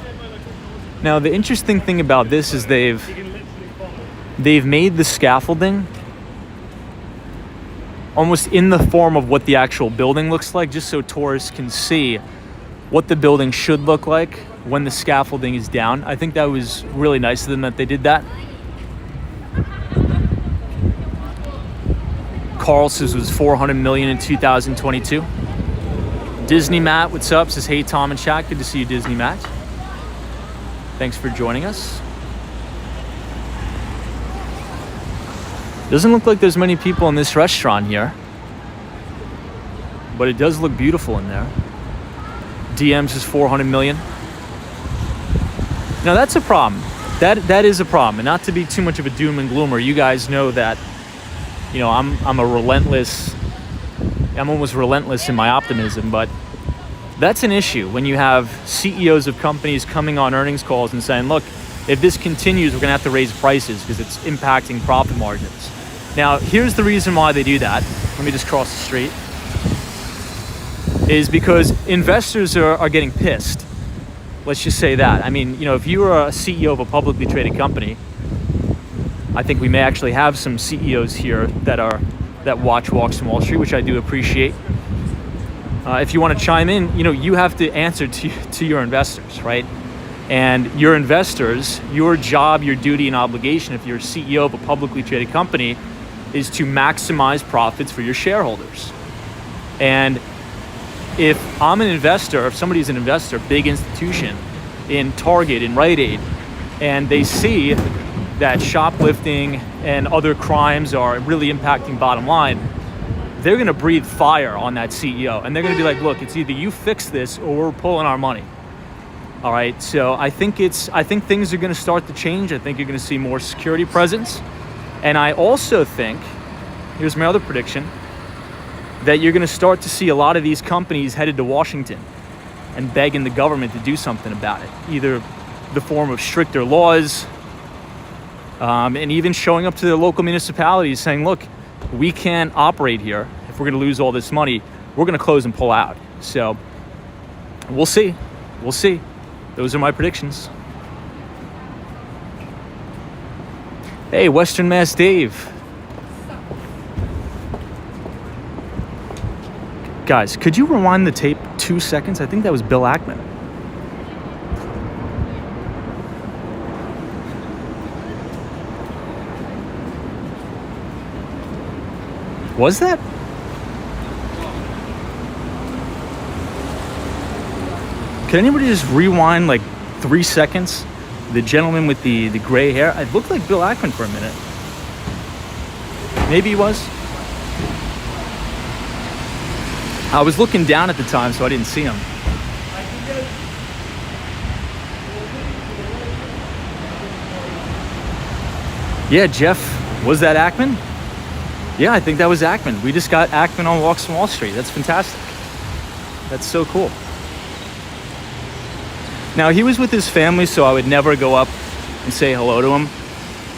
Now, the interesting thing about this is they've made the scaffolding almost in the form of what the actual building looks like, just so tourists can see what the building should look like when the scaffolding is down. I think that was really nice of them that they did that. Carlson's was $400 million in 2022. Disney Matt, what's up? Says, hey, Tom and Shaq. Good to see you, Disney Matt. Thanks for joining us. Doesn't look like there's many people in this restaurant here, but it does look beautiful in there. DM's is $400 million. Now that's a problem. That is a problem, and not to be too much of a doom and gloomer. You guys know that, you know, I'm almost relentless in my optimism, but that's an issue when you have CEOs of companies coming on earnings calls and saying, look, if this continues, we're going to have to raise prices because it's impacting profit margins. Now, here's the reason why they do that. Let me just cross the street. Is because investors are getting pissed. Let's just say that. I mean, you know, if you are a CEO of a publicly traded company, I think we may actually have some CEOs here that watch Walks from Wall Street, which I do appreciate. If you want to chime in, you know, you have to answer to your investors, right? And your investors, your job, your duty and obligation, if you're a CEO of a publicly traded company, is to maximize profits for your shareholders. And if I'm an investor, if somebody's an investor, big institution in Target, in Rite Aid, and they see that shoplifting and other crimes are really impacting bottom line, they're going to breathe fire on that CEO. And they're going to be like, look, it's either you fix this or we're pulling our money. All right. So I think things are going to start to change. I think you're going to see more security presence. And I also think, here's my other prediction, that you're going to start to see a lot of these companies headed to Washington and begging the government to do something about it. Either the form of stricter laws, and even showing up to their local municipalities saying, look, we can't operate here. If we're going to lose all this money, we're going to close and pull out. So we'll see. We'll see. Those are my predictions. Hey, Western Mass Dave. Guys, could you rewind the tape 2 seconds? I think that was Bill Ackman. Was that? Can anybody just rewind like 3 seconds? The gentleman with the gray hair. It looked like Bill Ackman for a minute. Maybe he was. I was looking down at the time, so I didn't see him. Yeah, Jeff, was that Ackman? Yeah, I think that was Ackman. We just got Ackman on Walks from Wall Street. That's fantastic. That's so cool. Now, he was with his family, so I would never go up and say hello to him.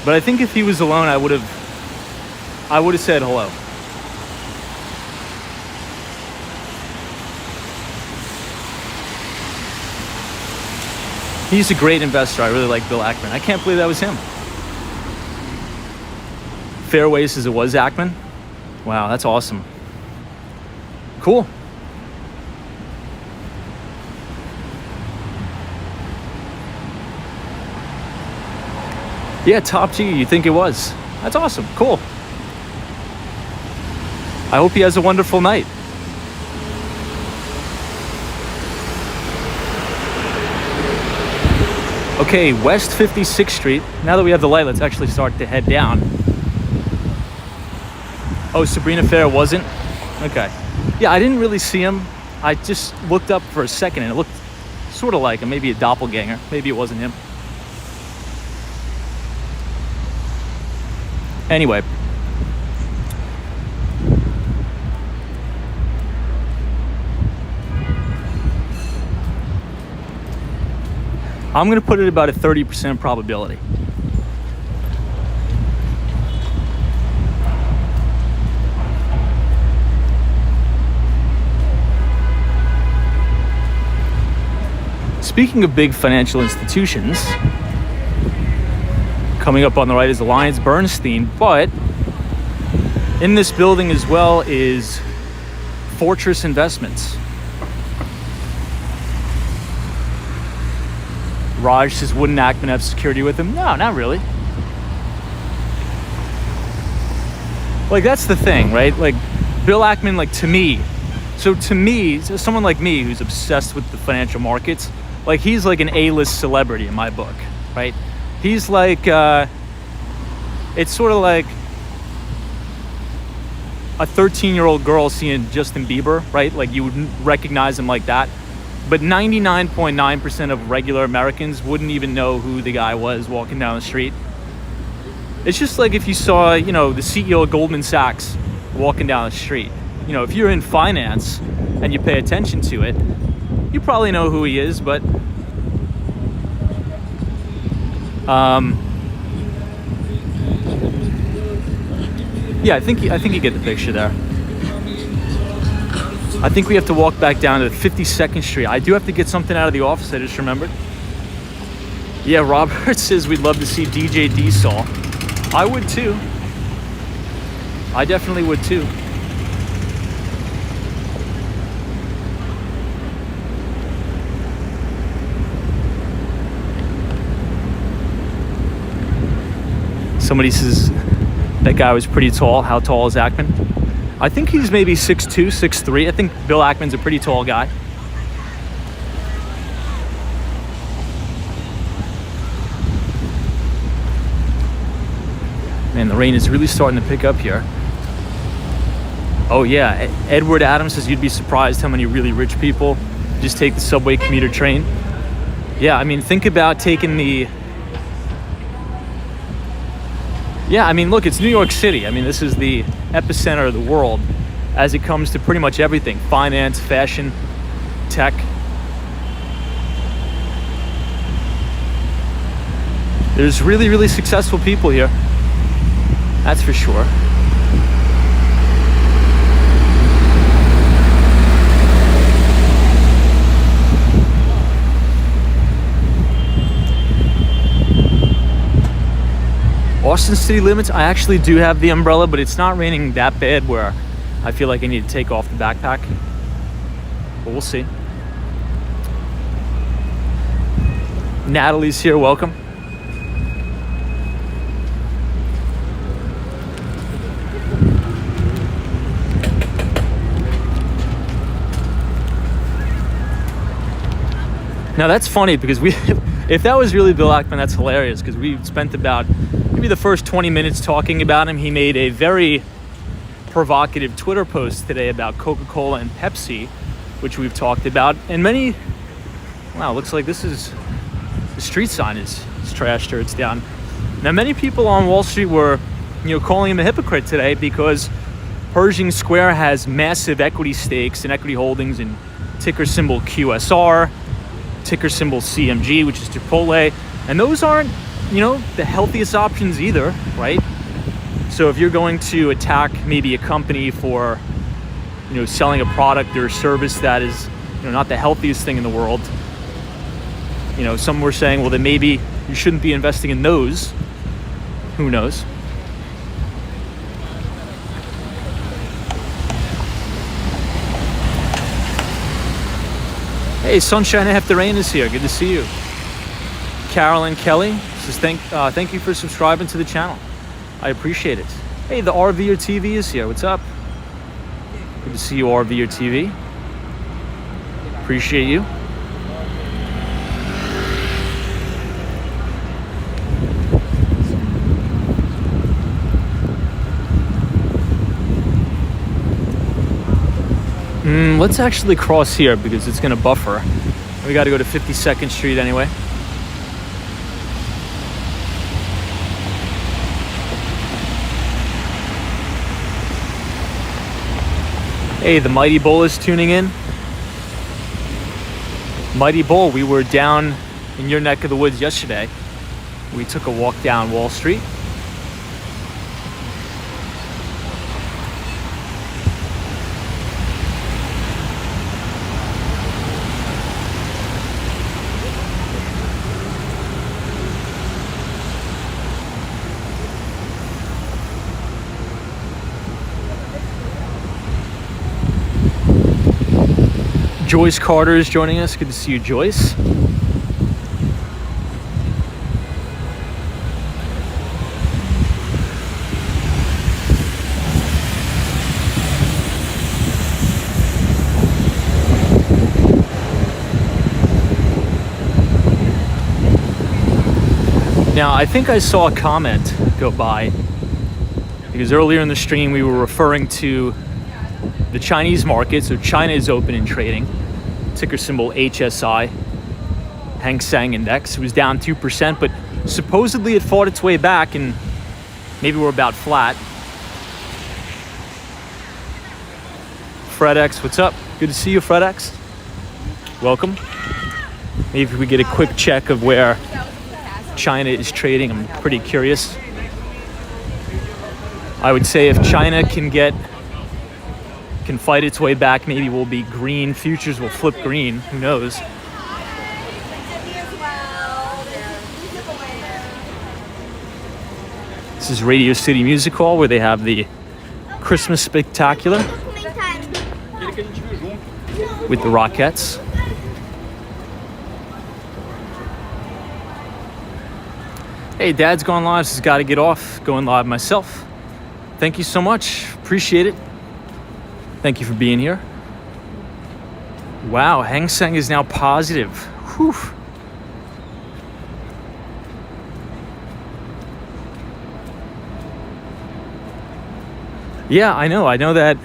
But I think if he was alone, I would have said hello. He's a great investor. I really like Bill Ackman. I can't believe that was him. Fairway says it was Ackman. Wow, that's awesome. Cool. Yeah, top G, you think it was. That's awesome. Cool. I hope he has a wonderful night. Okay, West 56th Street. Now that we have the light, let's actually start to head down. Oh, Sabrina Fair wasn't? Okay. Yeah, I didn't really see him. I just looked up for a second and it looked sort of like him, maybe a doppelganger. Maybe it wasn't him. Anyway. I'm going to put it about a 30% probability. Speaking of big financial institutions, coming up on the right is Alliance Bernstein, but in this building as well is Fortress Investments. Raj says, wouldn't Ackman have security with him? No, not really. Like, that's the thing, right? Like, Bill Ackman, like, to me, someone like me who's obsessed with the financial markets, like, he's like an A-list celebrity in my book, right? He's like, it's sort of like a 13-year-old girl seeing Justin Bieber, right? Like, you wouldn't recognize him like that. But 99.9% of regular Americans wouldn't even know who the guy was walking down the street. It's just like if you saw, the CEO of Goldman Sachs walking down the street. If you're in finance and you pay attention to it, you probably know who he is, but yeah, I think you get the picture there. I think we have to walk back down to 52nd Street. I do have to get something out of the office, I just remembered. Yeah, Robert says we'd love to see DJ D-Sol. I would too. I definitely would too. Somebody says that guy was pretty tall. How tall is Ackman? I think he's maybe 6'2", 6'3". I think Bill Ackman's a pretty tall guy. Man, the rain is really starting to pick up here. Oh yeah, Edward Adams says you'd be surprised how many really rich people just take the subway commuter train. Yeah, I mean, think about taking the... Yeah, I mean, look, it's New York City. I mean, this is the epicenter of the world as it comes to pretty much everything. Finance, fashion, tech. There's really, really successful people here. That's for sure. Austin city limits, I actually do have the umbrella, but it's not raining that bad where I feel like I need to take off the backpack. But we'll see. Natalie's here, welcome. Now that's funny because if that was really Bill Ackman, that's hilarious because we spent about maybe the first 20 minutes talking about him. He made a very provocative Twitter post today about Coca-Cola and Pepsi, which we've talked about. And wow, looks like the street sign is trashed or it's down. Now many people on Wall Street were, calling him a hypocrite today because Pershing Square has massive equity stakes and equity holdings in ticker symbol QSR, ticker symbol CMG, which is Chipotle, and those aren't, the healthiest options either, right? So if you're going to attack maybe a company for, selling a product or a service that is, not the healthiest thing in the world, some were saying, well, then maybe you shouldn't be investing in those. Who knows? Hey, Sunshine After Rain is here. Good to see you. Carolyn Kelly says, thank you for subscribing to the channel. I appreciate it. Hey, the RV or TV is here. What's up? Good to see you, RV or TV. Appreciate you. Let's actually cross here because it's going to buffer. We got to go to 52nd Street anyway. Hey, the Mighty Bull is tuning in. Mighty Bull, we were down in your neck of the woods yesterday. We took a walk down Wall Street. Joyce Carter is joining us. Good to see you, Joyce. Now, I think I saw a comment go by because earlier in the stream we were referring to the Chinese market. So China is open and trading. Ticker symbol HSI, Hang Seng Index. It was down 2%, but supposedly it fought its way back and maybe we're about flat. FredX, what's up? Good to see you, FredX. Welcome. Maybe if we get a quick check of where China is trading, I'm pretty curious. I would say if China can fight its way back, maybe we'll be green. Futures will flip green. Who knows? This is Radio City Music Hall where they have the Christmas Spectacular with the Rockettes. Hey, Dad's gone live, so he's got to get off. Going live myself. Thank you so much. Appreciate it. Thank you for being here. Wow, Hang Seng is now positive. Whew. Yeah, I know that.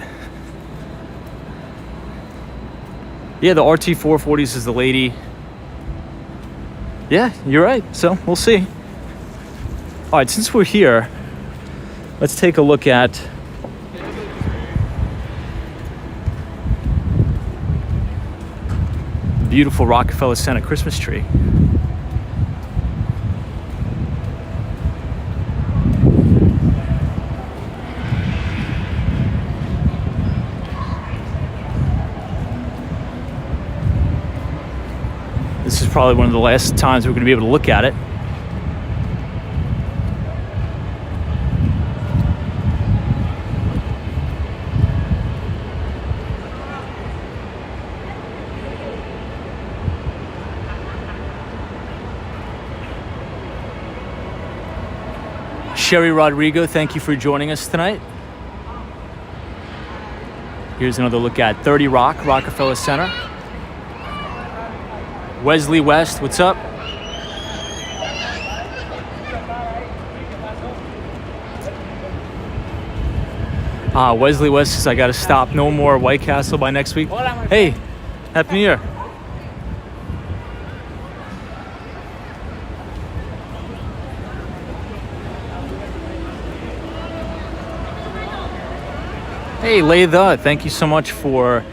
Yeah, the RT 440s is the lady. Yeah, you're right. So we'll see. All right, since we're here, let's take a look at the beautiful Rockefeller Center Christmas tree. This is probably one of the last times we're going to be able to look at it. Sherry Rodrigo, thank you for joining us tonight. Here's another look at 30 Rock, Rockefeller Center. Wesley West, what's up? Wesley West says I gotta stop. No more White Castle by next week. Hey, Happy New Year. Hey, Laytha, thank you so much for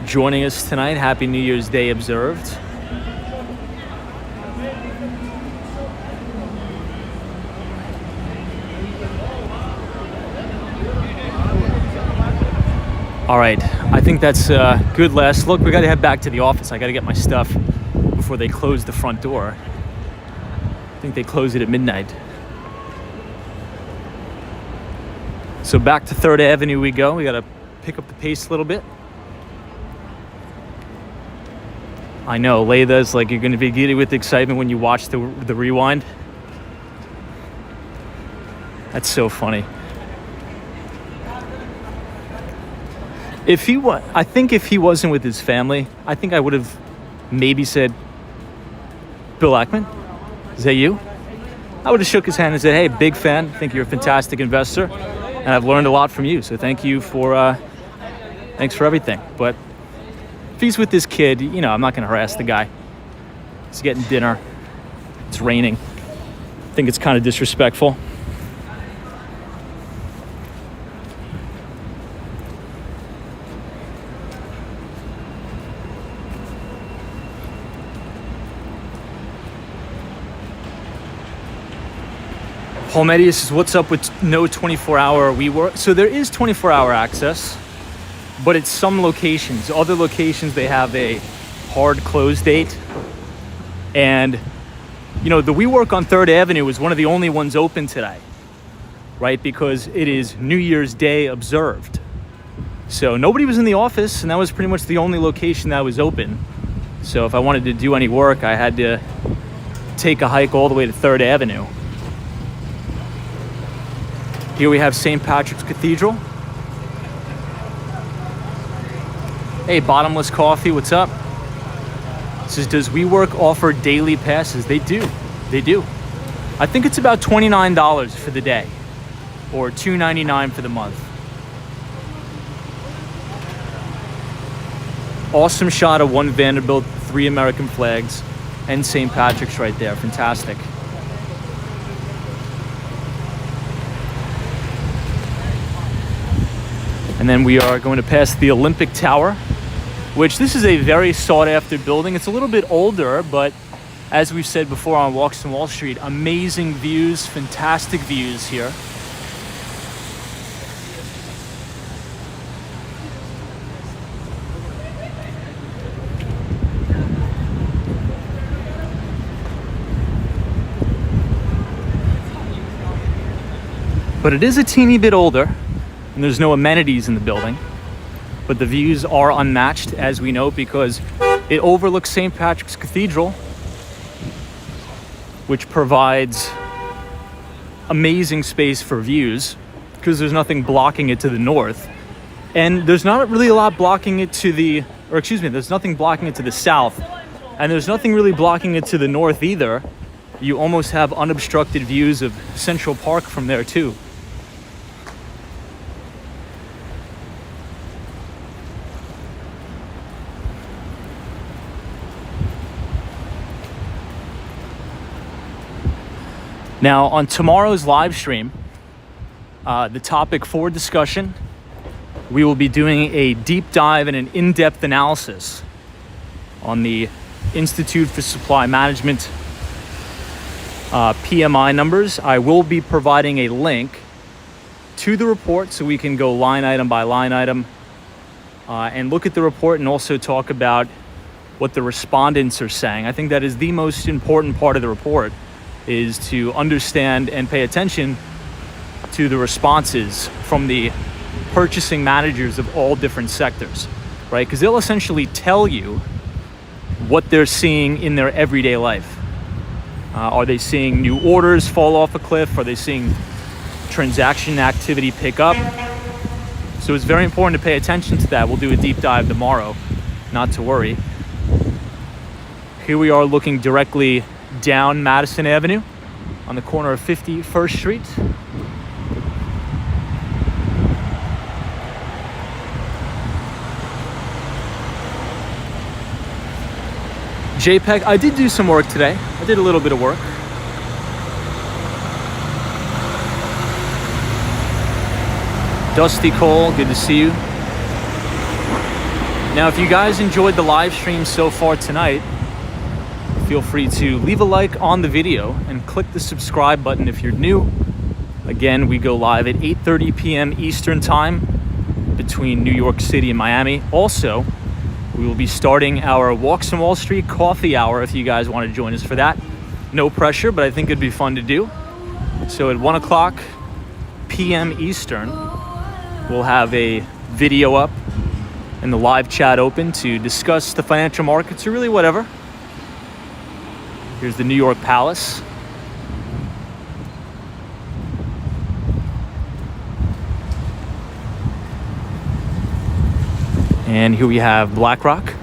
joining us tonight. Happy New Year's Day observed. All right, I think that's a good last look. We got to head back to the office. I got to get my stuff before they close the front door. I think they close it at midnight. So back to 3rd Avenue we go. We got to pick up the pace a little bit. I know, Laytha's like, you're going to be giddy with excitement when you watch the rewind. That's so funny. I think if he wasn't with his family, I think I would have maybe said, Bill Ackman, is that you? I would have shook his hand and said, hey, big fan. I think you're a fantastic investor. And I've learned a lot from you. So thank you for, thanks for everything. But if he's with this kid, you know, I'm not going to harass the guy. He's getting dinner. It's raining. I think it's kind of disrespectful. Paul Medius says, what's up with no 24-hour WeWork? So there is 24-hour access, but it's some locations. Other locations, they have a hard close date. And, you know, the WeWork on 3rd Avenue is one of the only ones open today, right? Because it is New Year's Day observed. So nobody was in the office, and that was pretty much the only location that was open. So if I wanted to do any work, I had to take a hike all the way to 3rd Avenue. Here we have St. Patrick's Cathedral. Hey, Bottomless Coffee, what's up? It says, does WeWork offer daily passes? They do. They do. I think it's about $29 for the day, or $2.99 for the month. Awesome shot of one Vanderbilt, 3 American flags, and St. Patrick's right there. Fantastic. And then we are going to pass the Olympic Tower, which this is a very sought after building. It's a little bit older, but as we've said before on Walks on Wall Street, amazing views, fantastic views here. But it is a teeny bit older, and there's no amenities in the building. But the views are unmatched, as we know, because it overlooks St. Patrick's Cathedral, which provides amazing space for views, because there's nothing blocking it to the north. And there's not really a lot blocking it to the, or excuse me, there's nothing blocking it to the south. And there's nothing really blocking it to the north either. You almost have unobstructed views of Central Park from there too. Now, on tomorrow's live stream, the topic for discussion, we will be doing a deep dive and an in-depth analysis on the Institute for Supply Management PMI numbers. I will be providing a link to the report so we can go line item by line item and look at the report and also talk about what the respondents are saying. I think that is the most important part of the report, is to understand and pay attention to the responses from the purchasing managers of all different sectors, right? Because they'll essentially tell you what they're seeing in their everyday life. Are they seeing new orders fall off a cliff? Are they seeing transaction activity pick up? So it's very important to pay attention to that. We'll do a deep dive tomorrow, not to worry. Here we are looking directly down Madison Avenue on the corner of 51st Street. JPEG, I did do some work today. I did a little bit of work. Dusty Cole, good to see you. Now, if you guys enjoyed the live stream so far tonight, feel free to leave a like on the video and click the subscribe button if you're new. Again, we go live at 8:30 p.m. Eastern Time between New York City and Miami. Also, we will be starting our Walks on Wall Street coffee hour if you guys want to join us for that. No pressure, but I think it'd be fun to do. So at 1 o'clock p.m. Eastern, we'll have a video up and the live chat open to discuss the financial markets or really whatever. Here's the New York Palace. And here we have BlackRock.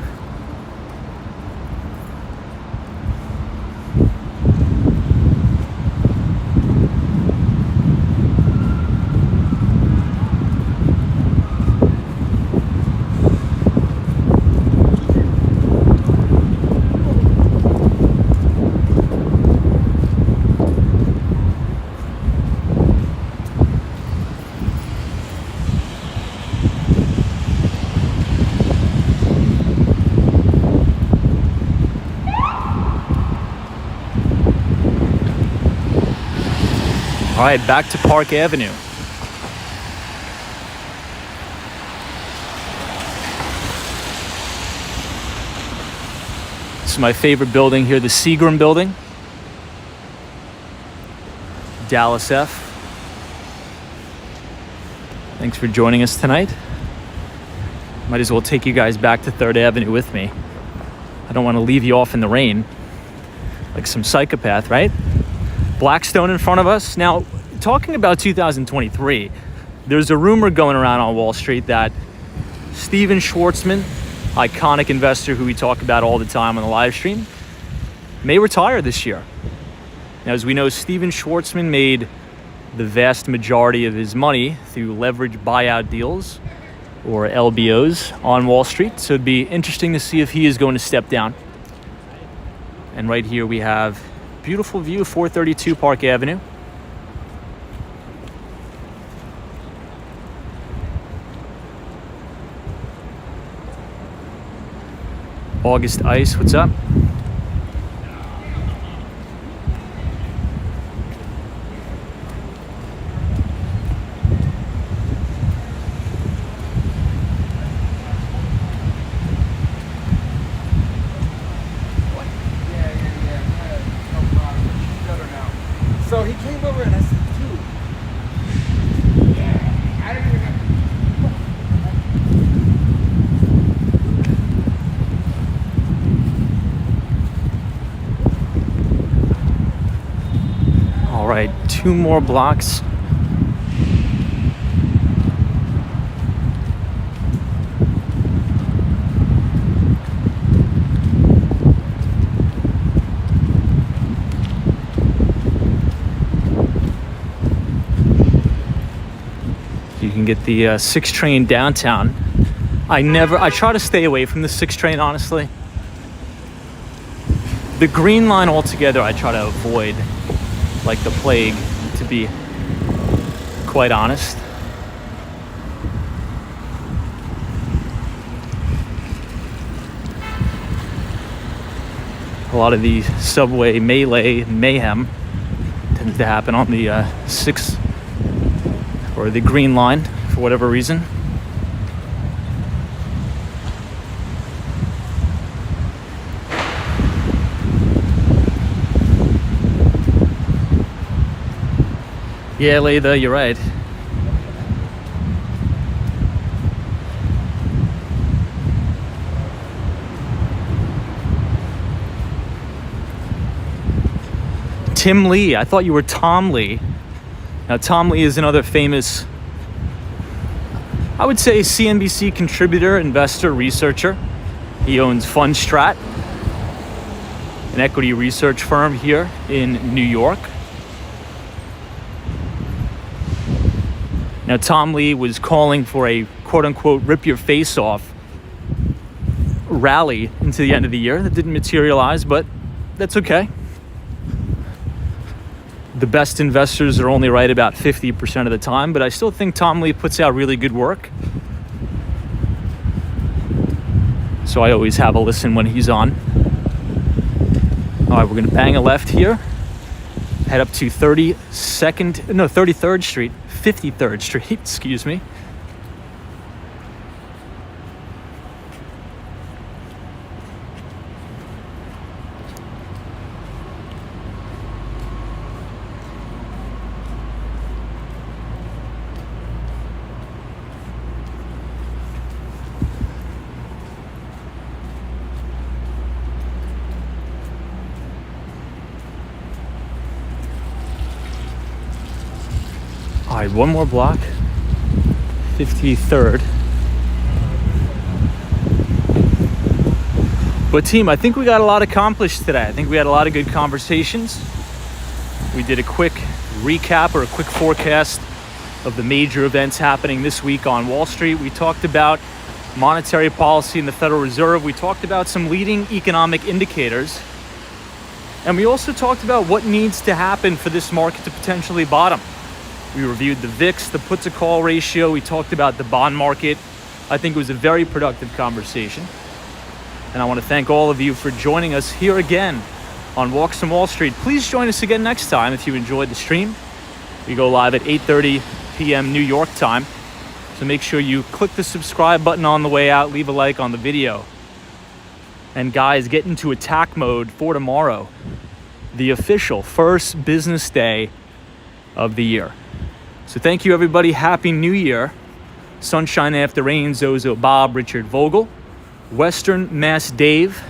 All right, back to Park Avenue. This is my favorite building here, the Seagram building. Dallas F. Thanks for joining us tonight. Might as well take you guys back to 3rd Avenue with me. I don't want to leave you off in the rain like some psychopath, right? Blackstone in front of us. Now, talking about 2023, there's a rumor going around on Wall Street that Steven Schwartzman, iconic investor who we talk about all the time on the live stream, may retire this year. Now, as we know, Steven Schwartzman made the vast majority of his money through leveraged buyout deals, or LBOs, on Wall Street. So it'd be interesting to see if he is going to step down. And right here we have beautiful view of 432 Park Avenue. August Ice, what's up? So he came over and I said, dude, yeah, I didn't even have All right, 2 more blocks. You can get the 6 train downtown. I try to stay away from the 6 train, honestly. The Green Line altogether, I try to avoid like the plague, to be quite honest. A lot of the subway melee mayhem tends to happen on the 6 or the Green Line for whatever reason. Yeah, Latha, you're right. Tim Lee, I thought you were Tom Lee. Now, Tom Lee is another famous, I would say, CNBC contributor, investor, researcher. He owns Fundstrat, an equity research firm here in New York. Now, Tom Lee was calling for a quote-unquote rip your face off rally into the end of the year. That didn't materialize, but that's okay. The best investors are only right about 50% of the time, but I still think Tom Lee puts out really good work. So I always have a listen when he's on. All right, we're gonna bang a left here. Head up to 33rd Street, 53rd Street, excuse me. All right, one more block, 53rd. But team, I think we got a lot accomplished today. I think we had a lot of good conversations. We did a quick recap or a quick forecast of the major events happening this week on Wall Street. We talked about monetary policy in the Federal Reserve. We talked about some leading economic indicators. And we also talked about what needs to happen for this market to potentially bottom. We reviewed the VIX, the put to call ratio. We talked about the bond market. I think it was a very productive conversation. And I want to thank all of you for joining us here again on Walks on Wall Street. Please join us again next time if you enjoyed the stream. We go live at 8:30 p.m. New York time. So make sure you click the subscribe button on the way out, leave a like on the video. And guys, get into attack mode for tomorrow, the official first business day of the year. So thank you, everybody. Happy New Year. Sunshine After Rain, Zozo Bob, Richard Vogel, Western Mass Dave,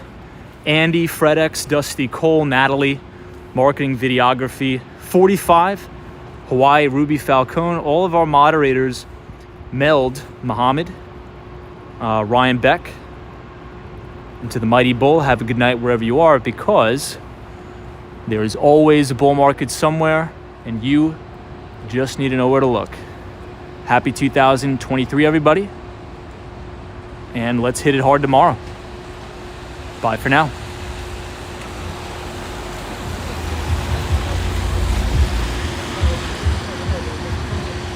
Andy, FredX, Dusty Cole, Natalie, Marketing Videography, 45, Hawaii, Ruby Falcone, all of our moderators, Meld, Muhammad, Ryan Beck, and to the Mighty Bull, have a good night wherever you are, because There is always a bull market somewhere, and you just need to know where to look. Happy 2023, everybody. And let's hit it hard tomorrow. Bye for now.